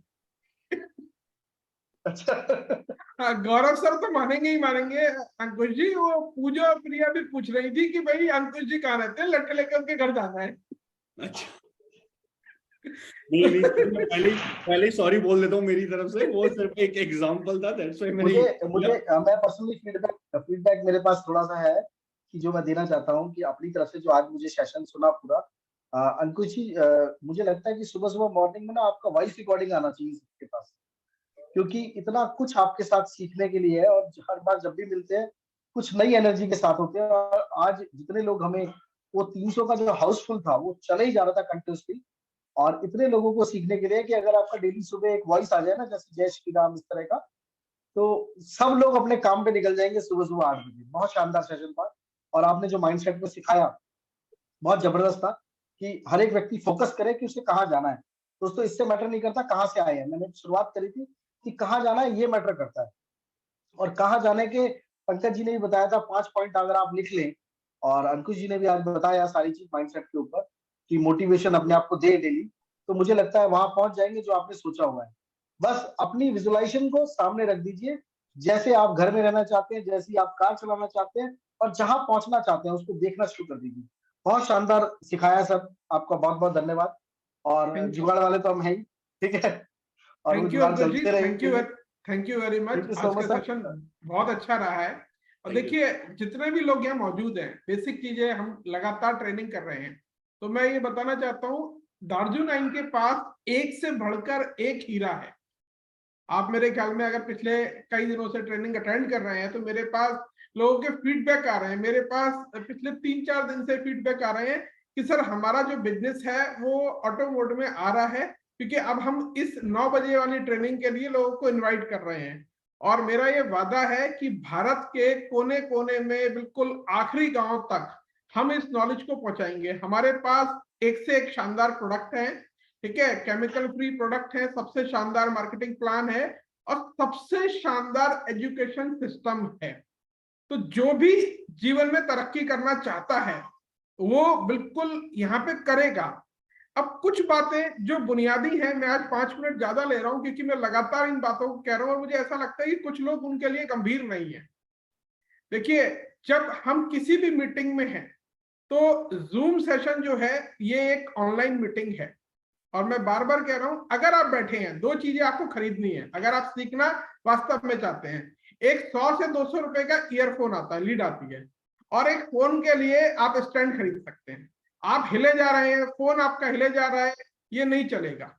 अच्छा हाँ, गौरव सर तो मानेंगे ही मानेंगे। अंकुश जी, वो पूजा और प्रिया भी पूछ रही थी कि भाई अंकुश जी कहाँ रहते हैं, लट्ठे लेकर उनके घर जाना है। अच्छा, नहीं नहीं सर, मैं पहले सॉरी बोल देता हूँ मेरी तरफ से, वो सिर्फ एक एग्जांपल था, दैट्स व्हाई मैंने मुझे मैं पर्सनली फीडबैक मेरे पास थोड़ा सा है कि जो मैं देना चाहता हूँ कि अपनी तरफ से जो आज मुझे सेशन सुना पूरा, अंकुश जी, मुझे लगता है कि सुबह सुबह मॉर्निंग में ना आपका वॉइस रिकॉर्डिंग आना चाहिए सबके पास, क्योंकि इतना कुछ आपके साथ सीखने के लिए है, और हर बार जब भी मिलते हैं कुछ नई एनर्जी के साथ होते हैं। और आज जितने लोग हमें, वो 300 का जो हाउसफुल था वो चले ही जा रहा था कंटिन्यूसली, और इतने लोगों को सीखने के लिए कि अगर आपका डेली सुबह एक वॉइस आ जाए ना, जैसे जय श्री राम इस तरह का, तो सब लोग अपने काम पे निकल जाएंगे सुबह सुबह 8 बजे। बहुत शानदार सेशन था, और आपने जो माइंडसेट में सिखाया बहुत जबरदस्त था कि हर एक व्यक्ति फोकस करे कि उसे कहाँ जाना है। दोस्तों, इससे मैटर नहीं करता कहाँ से आए हैं, मैंने शुरुआत करी थी कि कहाँ जाना है ये मैटर करता है। और कहाँ जाने के पंकज जी ने भी बताया था 5 पॉइंट अगर आप लिख लें, और अंकुश जी ने भी आज बताया सारी चीज माइंडसेट के ऊपर कि मोटिवेशन अपने आप को दे डेली, तो मुझे लगता है वहां पहुंच जाएंगे जो आपने सोचा हुआ है। बस अपनी विजुअलाइजेशन को सामने रख दीजिए, जैसे आप घर में रहना चाहते हैं, जैसी आप कार चलाना चाहते हैं, और जहां पहुंचना चाहते हैं उसको देखना शुरू कर दीजिए। बहुत शानदार सिखाया सब, आपका बहुत बहुत धन्यवाद। और जुगाड़ वाले तो हम है ही, ठीक है, और वो थैंक यू जुगाड़ अंकुश जी, चलते रहेंगे। Thank you very thank much. You so आज मच का सर। सेशन बहुत अच्छा रहा है। और Thank you. देखिए, जितने भी लोग यहाँ मौजूद हैं, बेसिक चीजें हम लगातार ट्रेनिंग कर रहे हैं। तो मैं ये बताना चाहता हूँ, दार्जिलिंग के पास एक से बढ़कर एक हीरा है। आप मेरे ख्याल में अगर पिछले कई दिनों से ट्रेनिंग अटेंड कर रहे हैं, तो मेरे पास लोगों के फीडबैक आ रहे हैं, मेरे पास पिछले 3-4 दिन से फीडबैक आ रहे हैं कि सर हमारा जो बिजनेस है वो ऑटो मोड में आ रहा है, क्योंकि अब हम इस 9 बजे वाली ट्रेनिंग के लिए लोगों को इनवाइट कर रहे हैं। और मेरा ये वादा है कि भारत के कोने कोने में, बिल्कुल आखिरी गांव तक हम इस नॉलेज को पहुंचाएंगे। हमारे पास एक से एक शानदार प्रोडक्ट है, ठीक है, केमिकल फ्री प्रोडक्ट है, सबसे शानदार मार्केटिंग प्लान है, और सबसे शानदार एजुकेशन सिस्टम है। तो जो भी जीवन में तरक्की करना चाहता है वो बिल्कुल यहाँ पे करेगा। अब कुछ बातें जो बुनियादी हैं, मैं आज 5 मिनट ज्यादा ले रहा हूं क्योंकि मैं लगातार इन बातों को कह रहा हूं, और मुझे ऐसा लगता है कि कुछ लोग उनके लिए गंभीर नहीं है। देखिए, जब हम किसी भी मीटिंग में हैं तो जूम सेशन जो है ये एक ऑनलाइन मीटिंग है, और मैं बार बार कह रहा हूं, अगर आप बैठे हैं, दो चीजें आपको खरीदनी है अगर आप सीखना वास्तव में चाहते हैं। एक 100 से 200 रुपए का ईयरफोन आता है, लीड आती है, और एक फोन के लिए आप स्टैंड खरीद सकते हैं। आप हिले जा रहे हैं, फोन आपका हिले जा रहा है, ये नहीं चलेगा।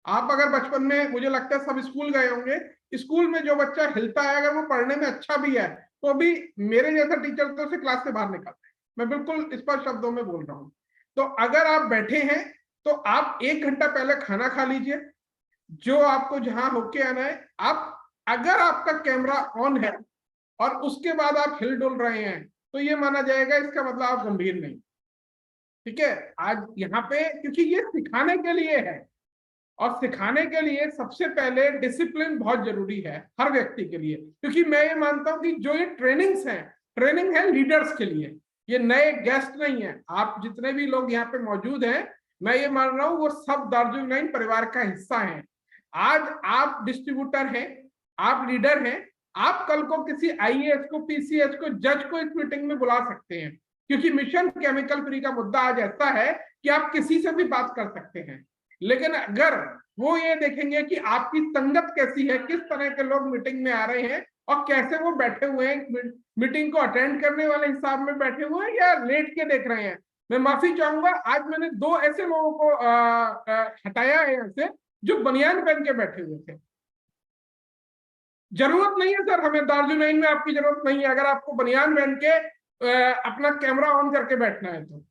आप अगर बचपन में, मुझे लगता है सब स्कूल गए होंगे, स्कूल में जो बच्चा हिलता है अगर वो पढ़ने में अच्छा भी है तो भी मेरे जैसा टीचर तो उसे क्लास से बाहर निकालते हैं। मैं बिल्कुल स्पष्ट शब्दों में बोल रहा हूं। तो अगर आप बैठे हैं तो आप 1 घंटा पहले खाना खा लीजिए, जो आपको जहां होके आना है। आप अगर आपका कैमरा ऑन है और उसके बाद आप हिल डुल रहे हैं तो ये माना जाएगा, इसका मतलब आप गंभीर नहीं। ठीक है, आज यहाँ पे क्योंकि ये सिखाने के लिए है, और सिखाने के लिए सबसे पहले डिसिप्लिन बहुत जरूरी है हर व्यक्ति के लिए, क्योंकि मैं ये मानता हूं कि जो ये ट्रेनिंग्स हैं, ट्रेनिंग है लीडर्स के लिए, ये नए गेस्ट नहीं है। आप जितने भी लोग यहाँ पे मौजूद हैं, मैं ये मान रहा हूं वो सब दार्जिलिंग परिवार का हिस्सा हैं। आज आप डिस्ट्रीब्यूटर हैं, आप लीडर हैं, आप कल को किसी आईएएस को, पीसीएस को, जज को इस मीटिंग में बुला सकते हैं, क्योंकि मिशन केमिकल फ्री का मुद्दा आज ऐसा है कि आप किसी से भी बात कर सकते हैं। लेकिन अगर वो ये देखेंगे कि आपकी संगत कैसी है, किस तरह के लोग मीटिंग में आ रहे हैं और कैसे वो बैठे हुए हैं, मीटिंग को अटेंड करने वाले हिसाब में बैठे हुए हैं या लेट के देख रहे हैं। मैं माफी चाहूंगा, आज मैंने 2 ऐसे लोगों को हटाया है यहाँ से जो बनियान पहन के बैठे हुए थे। जरूरत नहीं है सर, हमें दार्जिलिंग में आपकी जरूरत नहीं है अगर आपको बनियान पहन के अपना कैमरा ऑन करके बैठना है तो।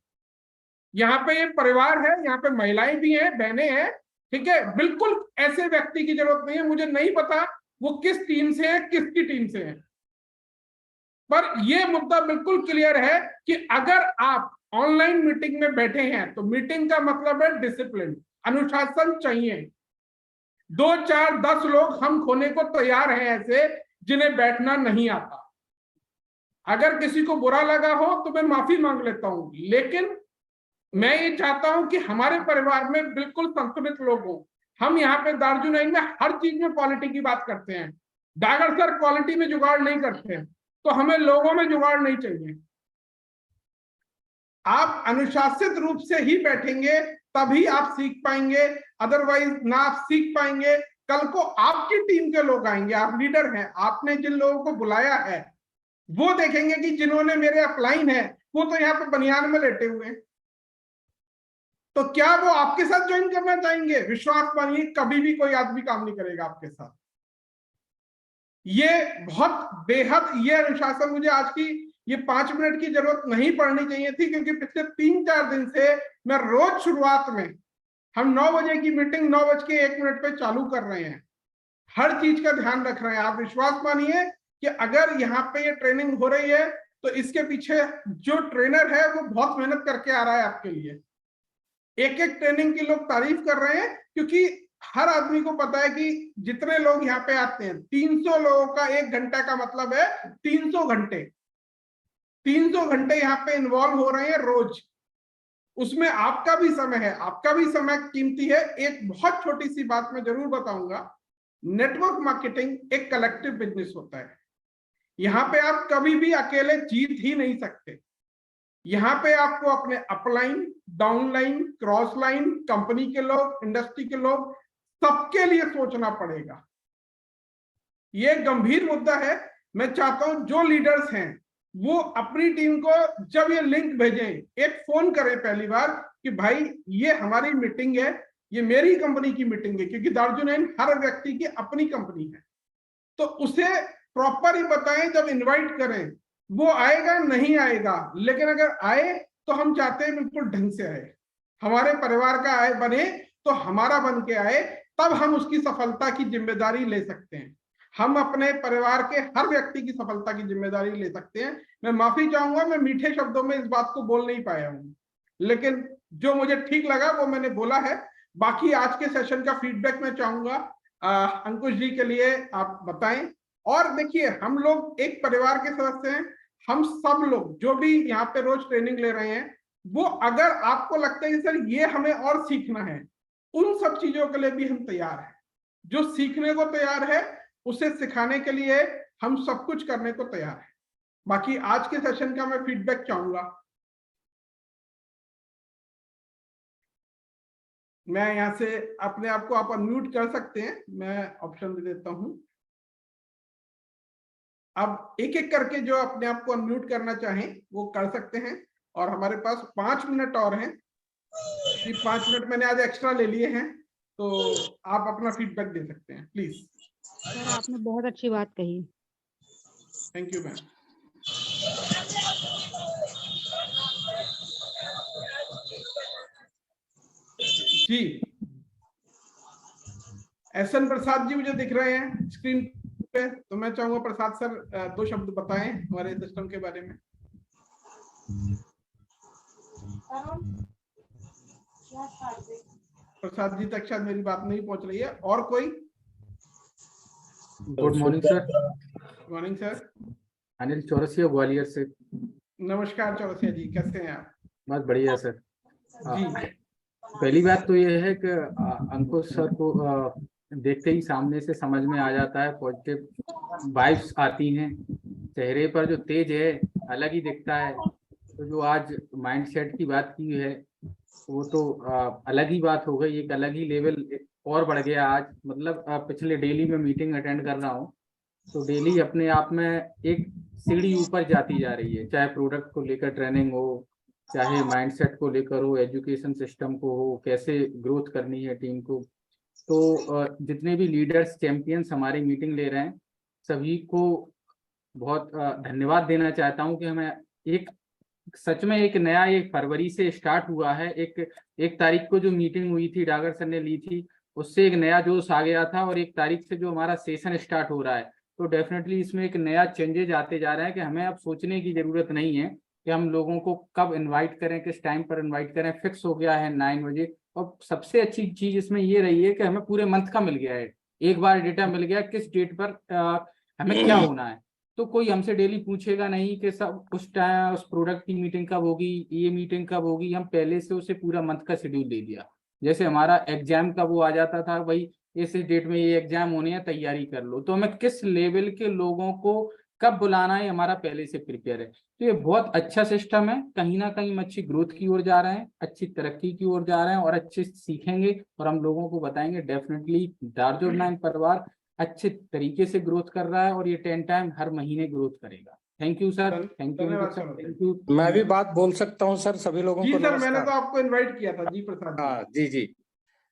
यहाँ पे ये परिवार है, यहाँ पे महिलाएं भी हैं, बहनें हैं, ठीक है। बिल्कुल ऐसे व्यक्ति की जरूरत नहीं है। मुझे नहीं पता वो किस टीम से है, किसकी टीम से है, पर ये मुद्दा बिल्कुल क्लियर है कि अगर आप ऑनलाइन मीटिंग में बैठे हैं तो मीटिंग का मतलब है डिसिप्लिन, अनुशासन चाहिए। 2, 4, 10 लोग हम खोने को तैयार हैं ऐसे जिन्हें बैठना नहीं आता। अगर किसी को बुरा लगा हो तो मैं माफी मांग लेता हूं, लेकिन मैं ये चाहता हूं कि हमारे परिवार में बिल्कुल संतुलित लोग हों। हम यहाँ पे दार्जिलिंग में हर चीज में क्वालिटी की बात करते हैं। डागर सर क्वालिटी में जुगाड़ नहीं करते, तो हमें लोगों में जुगाड़ नहीं चाहिए। आप अनुशासित रूप से ही बैठेंगे तभी आप सीख पाएंगे, अदरवाइज ना आप सीख पाएंगे। कल को आपकी टीम के लोग आएंगे, आप लीडर हैं, आपने जिन लोगों को बुलाया है वो देखेंगे कि जिन्होंने मेरे अपलाइन है वो तो यहाँ पे बनियान में लेटे हुए हैं, तो क्या वो आपके साथ ज्वाइन करना चाहेंगे? विश्वास मानिए कभी भी कोई आदमी काम नहीं करेगा आपके साथ। ये बहुत बेहद, ये अनुशासन मुझे आज की ये 5 मिनट की जरूरत नहीं पड़नी चाहिए थी, क्योंकि पिछले 3-4 दिन से मैं रोज शुरुआत में, हम 9 बजे की मीटिंग 9:01 पे चालू कर रहे हैं, हर चीज का ध्यान रख रहे हैं। आप विश्वास मानिए कि अगर यहाँ पे ये ट्रेनिंग हो रही है तो इसके पीछे जो ट्रेनर है वो बहुत मेहनत करके आ रहा है आपके लिए। एक एक ट्रेनिंग की लोग तारीफ कर रहे हैं, क्योंकि हर आदमी को पता है कि जितने लोग यहाँ पे आते हैं, 300 लोगों का 1 घंटा का मतलब है 300 घंटे। 300 घंटे यहाँ पे इन्वॉल्व हो रहे हैं रोज, उसमें आपका भी समय है, आपका भी समय कीमती है। एक बहुत छोटी सी बात मैं जरूर बताऊंगा, नेटवर्क मार्केटिंग एक कलेक्टिव बिजनेस होता है। यहाँ पे आप कभी भी अकेले जीत ही नहीं सकते। यहाँ पे आपको अपने upline, downline, cross line, company के लोग, इंडस्ट्री के लोग, सबके लिए सोचना पड़ेगा। ये गंभीर मुद्दा है। मैं चाहता हूं जो लीडर्स हैं वो अपनी टीम को जब ये लिंक भेजें, एक फोन करें पहली बार कि भाई ये हमारी मीटिंग है, ये मेरी कंपनी की मीटिंग है, क्योंकि दार्जिलिंग हर व्यक्ति की अपनी कंपनी है। तो उसे प्रॉपर ही बताएं, जब इनवाइट करें वो आएगा नहीं आएगा, लेकिन अगर आए तो हम चाहते हैं बिल्कुल ढंग से आए, हमारे परिवार का आए, बने तो हमारा बन के आए, तब हम उसकी सफलता की जिम्मेदारी ले सकते हैं। हम अपने परिवार के हर व्यक्ति की सफलता की जिम्मेदारी ले सकते हैं। मैं माफी चाहूंगा, मैं मीठे शब्दों में इस बात को बोल नहीं पाया हूं, लेकिन जो मुझे ठीक लगा वो मैंने बोला है। बाकी आज के सेशन का फीडबैक मैं चाहूंगा अंकुश जी के लिए आप बताएं। और देखिए, हम लोग एक परिवार के सदस्य हैं, हम सब लोग जो भी यहाँ पे रोज ट्रेनिंग ले रहे हैं, वो अगर आपको लगता है कि सर ये हमें और सीखना है, उन सब चीजों के लिए भी हम तैयार हैं। जो सीखने को तैयार है उसे सिखाने के लिए हम सब कुछ करने को तैयार हैं। बाकी आज के सेशन का मैं फीडबैक चाहूंगा। मैं यहाँ से अपने आप को आप अनम्यूट कर सकते हैं, मैं ऑप्शन भी देता हूं। अब एक एक करके जो अपने आप को अनम्यूट करना चाहें वो कर सकते हैं, और हमारे पास 5 मिनट और हैं। 5 मिनट मैंने आज एक्स्ट्रा ले लिए हैं, तो आप अपना फीडबैक दे सकते हैं प्लीज। सर आपने बहुत अच्छी बात कही। Thank you ma'am. जी, एसएन प्रसाद जी मुझे दिख रहे हैं स्क्रीन पे, तो मैं चाहूंगा प्रसाद सर 2 शब्द बताएं हमारे सिस्टम के बारे में। प्रसाद जी तक शायद मेरी बात नहीं पहुंच रही है। और कोई? Good morning sir. Good morning sir. Anil Chaurasia Gwalior से। नमस्कार चौरसिया जी, कैसे हैं आप? बस बढ़िया सर। जी, पहली बात तो ये है कि अंकुश सर को देखते ही सामने से समझ में आ जाता है, पॉजिटिव वाइब्स आती हैं, चेहरे पर जो तेज है अलग ही दिखता है। तो जो आज माइंडसेट की बात की है वो तो अलग ही बात हो गई, एक अलग ही लेवल और बढ़ गया आज। मतलब पिछले डेली में मीटिंग अटेंड कर रहा हूँ तो डेली अपने आप में एक सीढ़ी ऊपर जाती जा रही है, चाहे प्रोडक्ट को लेकर ट्रेनिंग हो, चाहे माइंडसेट को लेकर हो, एजुकेशन सिस्टम को हो, कैसे ग्रोथ करनी है टीम को। तो जितने भी लीडर्स चैंपियंस हमारी मीटिंग ले रहे हैं सभी को बहुत धन्यवाद देना चाहता हूं कि हमें एक सच में एक नया, एक फरवरी से स्टार्ट हुआ है, एक तारीख को जो मीटिंग हुई थी डागर सर ने ली थी, उससे एक नया जोश आ गया था, और 1 तारीख से जो हमारा सेशन स्टार्ट हो रहा है तो डेफिनेटली इसमें एक नया चेंजेज आते जा रहे हैं कि हमें अब सोचने की जरूरत नहीं है कि हम लोगों को कब इनवाइट करें, किस टाइम पर इनवाइट करें। फिक्स हो गया है 9 बजे। और सबसे अच्छी चीज इसमें ये रही है कि हमें पूरे मंथ का मिल गया है, एक बार डेटा मिल गया किस डेट पर हमें क्या होना है। तो कोई हमसे डेली पूछेगा नहीं कि सब उस टाइम उस प्रोडक्ट की मीटिंग कब होगी, ये मीटिंग कब होगी। हम पहले से उसे पूरा मंथ का शेड्यूल दे दिया। जैसे हमारा एग्जाम का वो आ जाता था, भाई इस डेट में ये एग्जाम होने हैं, तैयारी कर लो। तो हमें किस लेवल के लोगों को कब बुलाना है हमारा पहले से प्रिपेयर है। तो ये बहुत अच्छा सिस्टम है। कहीं ना कहीं हम अच्छी ग्रोथ की ओर जा रहे हैं, अच्छी तरक्की की ओर जा रहे हैं, और अच्छे सीखेंगे और हम लोगों को बताएंगे। डेफिनेटली दार्जो नाइन परिवार अच्छे तरीके से ग्रोथ कर रहा है और ये 10 टाइम हर महीने ग्रोथ करेगा। Thank you sir. Thank you sir. Thank you. मैं भी बात बोल सकता हूँ सर सभी लोगों जी को? सर, मैंने तो आपको इनवाइट किया था। जी प्रसाद। हाँ जी जी,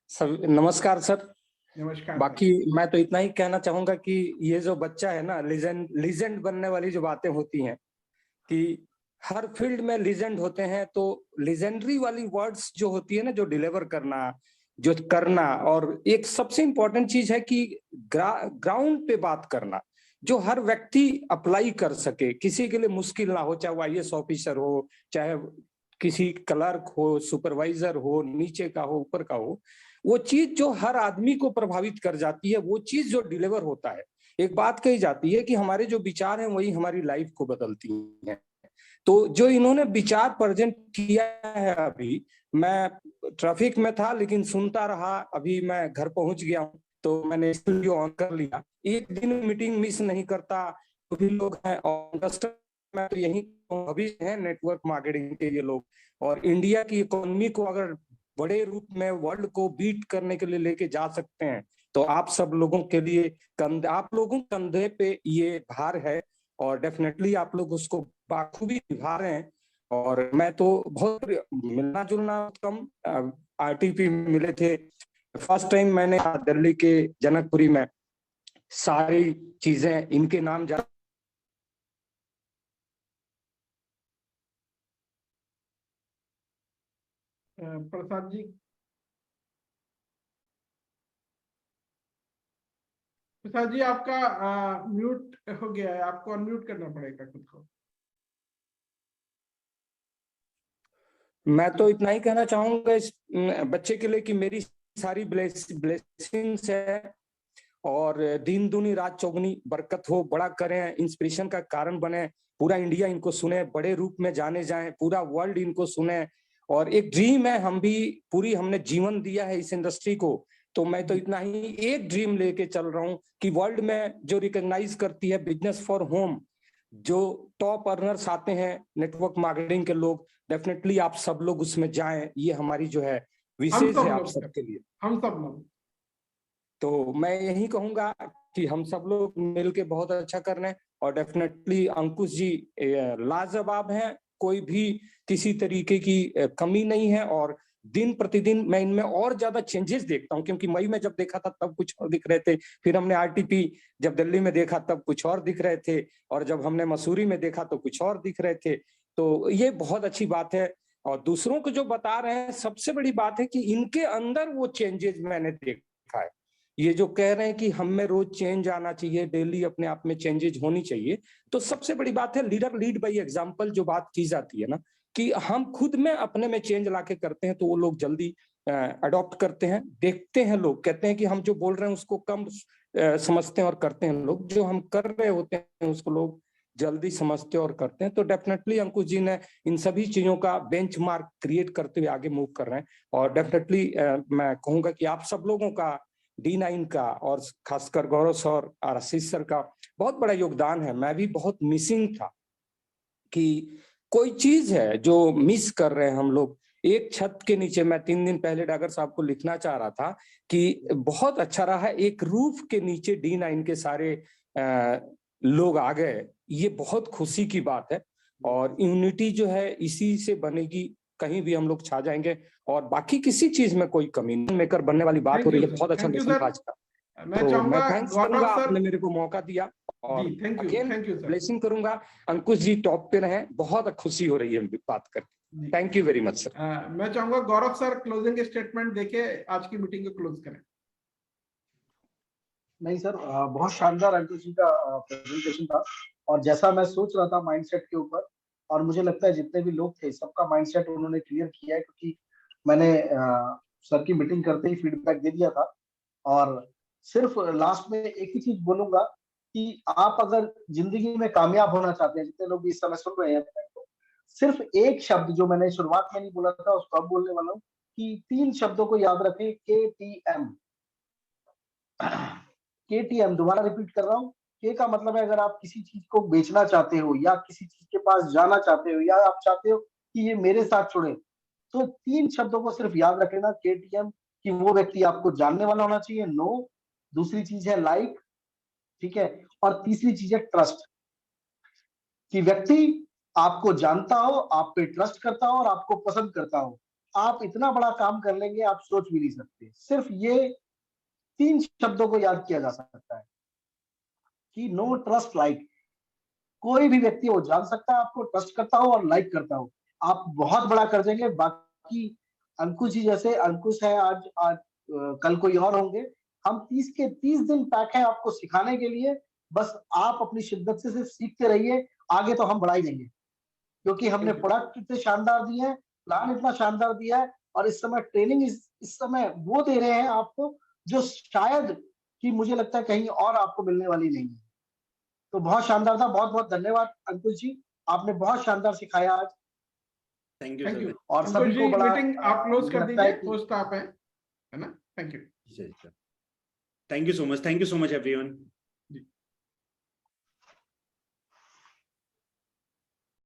सब नमस्कार सर। नमस्कार। बाकी मैं तो इतना ही कहना चाहूंगा कि ये जो बच्चा है ना, लीजेंड बनने वाली जो बातें होती हैं कि हर फील्ड में लीजेंड होते हैं, तो लीजेंडरी वाली वर्ड्स जो होती है ना, जो डिलीवर करना, जो करना, और एक सबसे इंपॉर्टेंट चीज है कि ग्राउंड पे बात करना जो हर व्यक्ति अप्लाई कर सके, किसी के लिए मुश्किल ना हो, चाहे वो IAS ऑफिसर हो, चाहे किसी क्लर्क हो, सुपरवाइजर हो, नीचे का हो, ऊपर का हो, वो चीज जो हर आदमी को प्रभावित कर जाती है, वो चीज जो डिलीवर होता है। एक बात कही जाती है कि हमारे जो विचार हैं वही हमारी लाइफ को बदलती हैं। तो जो इन्होंने विचार प्रेजेंट किया है, अभी मैं ट्रैफिक में था लेकिन सुनता रहा, अभी मैं घर पहुंच गया हूं तो मैंने स्टूडियो ऑन कर लिया। एक दिन मीटिंग मिस नहीं करता। तो भी लोग हैं और मैं तो यही भविष्य है नेटवर्क मार्केटिंग के ये लोग, और इंडिया की इकोनॉमी को अगर बड़े रूप में वर्ल्ड को बीट करने के लिए लेके जा सकते हैं तो आप सब लोगों के लिए आप लोगों के कंधे पे ये भार है, और डेफिनेटली आप लोग उसको बाखूबी निभा रहे हैं। और मैं तो बहुत मिलना जुलना कम, RTP मिले थे फर्स्ट टाइम, मैंने दिल्ली के जनकपुरी में सारी चीजें इनके नाम जा। प्रसाद जी, प्रसाद जी आपका म्यूट हो गया है, आपको अनम्यूट करना पड़ेगा खुद को। मैं तो इतना ही कहना चाहूंगा इस बच्चे के लिए कि मेरी सारी ब्लेसिंग्स है, और दिन दूनी रात चौगुनी बरकत हो, बड़ा करें, इंस्पिरेशन का कारण बने, पूरा इंडिया इनको सुने, बड़े रूप में जाने जाएं, पूरा वर्ल्ड इनको सुने। और एक ड्रीम है, हम भी पूरी हमने जीवन दिया है इस इंडस्ट्री को, तो मैं तो इतना ही एक ड्रीम लेके चल रहा हूँ कि वर्ल्ड में जो रिकॉग्नाइज करती है बिजनेस फॉर होम, जो टॉप अर्नर्स आते हैं नेटवर्क मार्केटिंग के लोग, डेफिनेटली आप सब लोग उसमें जाएं, ये हमारी जो है विशेष है आप सबके लिए। हम सब लोग, तो मैं यही कहूंगा कि हम सब लोग मिलके बहुत अच्छा कर रहे हैं, और डेफिनेटली अंकुश जी लाजवाब हैं, कोई भी किसी तरीके की कमी नहीं है, और दिन प्रतिदिन मैं इनमें और ज्यादा चेंजेस देखता हूं, क्योंकि मई में जब देखा था तब कुछ और दिख रहे थे, फिर हमने आरटीपी जब दिल्ली में देखा तब कुछ और दिख रहे थे, और जब हमने मसूरी में देखा तो कुछ और दिख रहे थे। तो ये बहुत अच्छी बात है, और दूसरों को जो बता रहे हैं सबसे बड़ी बात है कि इनके अंदर वो चेंजेस मैंने देखा है। ये जो कह रहे हैं कि हम में रोज चेंज आना चाहिए, डेली अपने आप में चेंजेस होनी चाहिए, तो सबसे बड़ी बात है लीडर लीड बाय एग्जांपल जो बात की जाती है ना, कि हम खुद में अपने में चेंज लाके करते हैं तो वो लोग जल्दी अडॉप्ट करते हैं, देखते हैं, लोग कहते हैं कि हम जो बोल रहे हैं उसको कम समझते हैं और करते हैं लोग, जो हम कर रहे होते हैं उसको लोग जल्दी समझते और करते हैं। तो डेफिनेटली अंकुश जी ने इन सभी चीजों का बेंचमार्क क्रिएट करते हुए आगे मूव कर रहे हैं, और डेफिनेटली मैं कहूंगा कि आप सब लोगों का, D9 का और खासकर गौरव सर और आशीष सर का बहुत बड़ा योगदान है। मैं भी बहुत मिसिंग था कि कोई चीज है जो मिस कर रहे हैं हम लोग। एक छत के नीचे मैं 3 दिन पहले डागर साहब को लिखना चाह रहा था कि बहुत अच्छा रहा है, एक रूफ के नीचे D9 के सारे लोग आ गए, ये बहुत खुशी की बात है, और यूनिटी जो है इसी से बनेगी, कहीं भी हम लोग छा जाएंगे, और बाकी किसी चीज में कोई कमी नहीं। मेकर बनने वाली बात हो रही है, बहुत अच्छा लेसन आज का। तो मैं थैंक्स करूंगा, आपने मेरे को मौका दिया, और अगेन ब्लेसिंग करूंगा। अंकुश जी टॉप पे रहे, बहुत खुशी हो रही है बात करके। Thank you very much sir. मैं चाहूंगा गौरव सर क्लोजिंग स्टेटमेंट देके आज की मीटिंग को क्लोज करें। नहीं सर, बहुत शानदार अंकुश जी का प्रेजेंटेशन था, और जैसा मैं सोच रहा था माइंडसेट के ऊपर, और मुझे लगता है जितने भी लोग थे सबका माइंडसेट उन्होंने क्लियर किया है, क्योंकि मैंने सर की मीटिंग करते ही फीडबैक दे दिया था। और सिर्फ लास्ट में एक ही चीज बोलूंगा कि आप अगर जिंदगी में कामयाब होना चाहते हैं, जितने लोग भी इस समय सुन रहे हैं, तो सिर्फ एक शब्द जो मैंने शुरुआत में नहीं बोला था उसको अब बोलने वाला हूँ, कि 3 शब्दों को याद रखें, KTM। KTM दोबारा रिपीट कर रहा हूँ। के का मतलब है अगर आप किसी चीज को बेचना चाहते हो, या किसी चीज के पास जाना चाहते हो, या आप चाहते हो कि ये मेरे साथ जुड़े, तो 3 शब्दों को सिर्फ याद रख लेना, KTM, कि वो व्यक्ति आपको जानने वाला होना चाहिए, नो, दूसरी चीज है लाइक, ठीक है, और तीसरी चीज है ट्रस्ट, कि व्यक्ति आपको जानता हो, आप पे ट्रस्ट करता हो और आपको पसंद करता हो। आप इतना बड़ा काम कर लेंगे आप सोच भी नहीं सकते। सिर्फ ये 3 शब्दों को याद किया जा सकता है कि नो, ट्रस्ट, लाइक। कोई भी व्यक्ति वो जान सकता है आपको, ट्रस्ट करता हो और लाइक करता हो, आप बहुत बड़ा कर देंगे। बाकी अंकुश जी जैसे अंकुश है आज कल कोई और होंगे। हम 30 के 30 दिन पैक है आपको सिखाने के लिए, बस आप अपनी शिद्दत से सिर्फ सीखते रहिए, आगे तो हम बढ़ा ही देंगे, क्योंकि हमने प्रोडक्ट इतने शानदार दिए हैं, प्लान इतना शानदार दिया है, और इस समय ट्रेनिंग इस समय वो दे रहे हैं आपको जो शायद कि मुझे लगता है कहीं और आपको मिलने वाली नहीं है। तो बहुत शानदार था, बहुत बहुत धन्यवाद अंकुश जी, आपने बहुत शानदार सिखाया आज। Thank you. और सभी को बड़ा मीटिंग आप क्लोज कर दीजिए, होस्ट आप है ना। Thank you. Thank you so much everyone.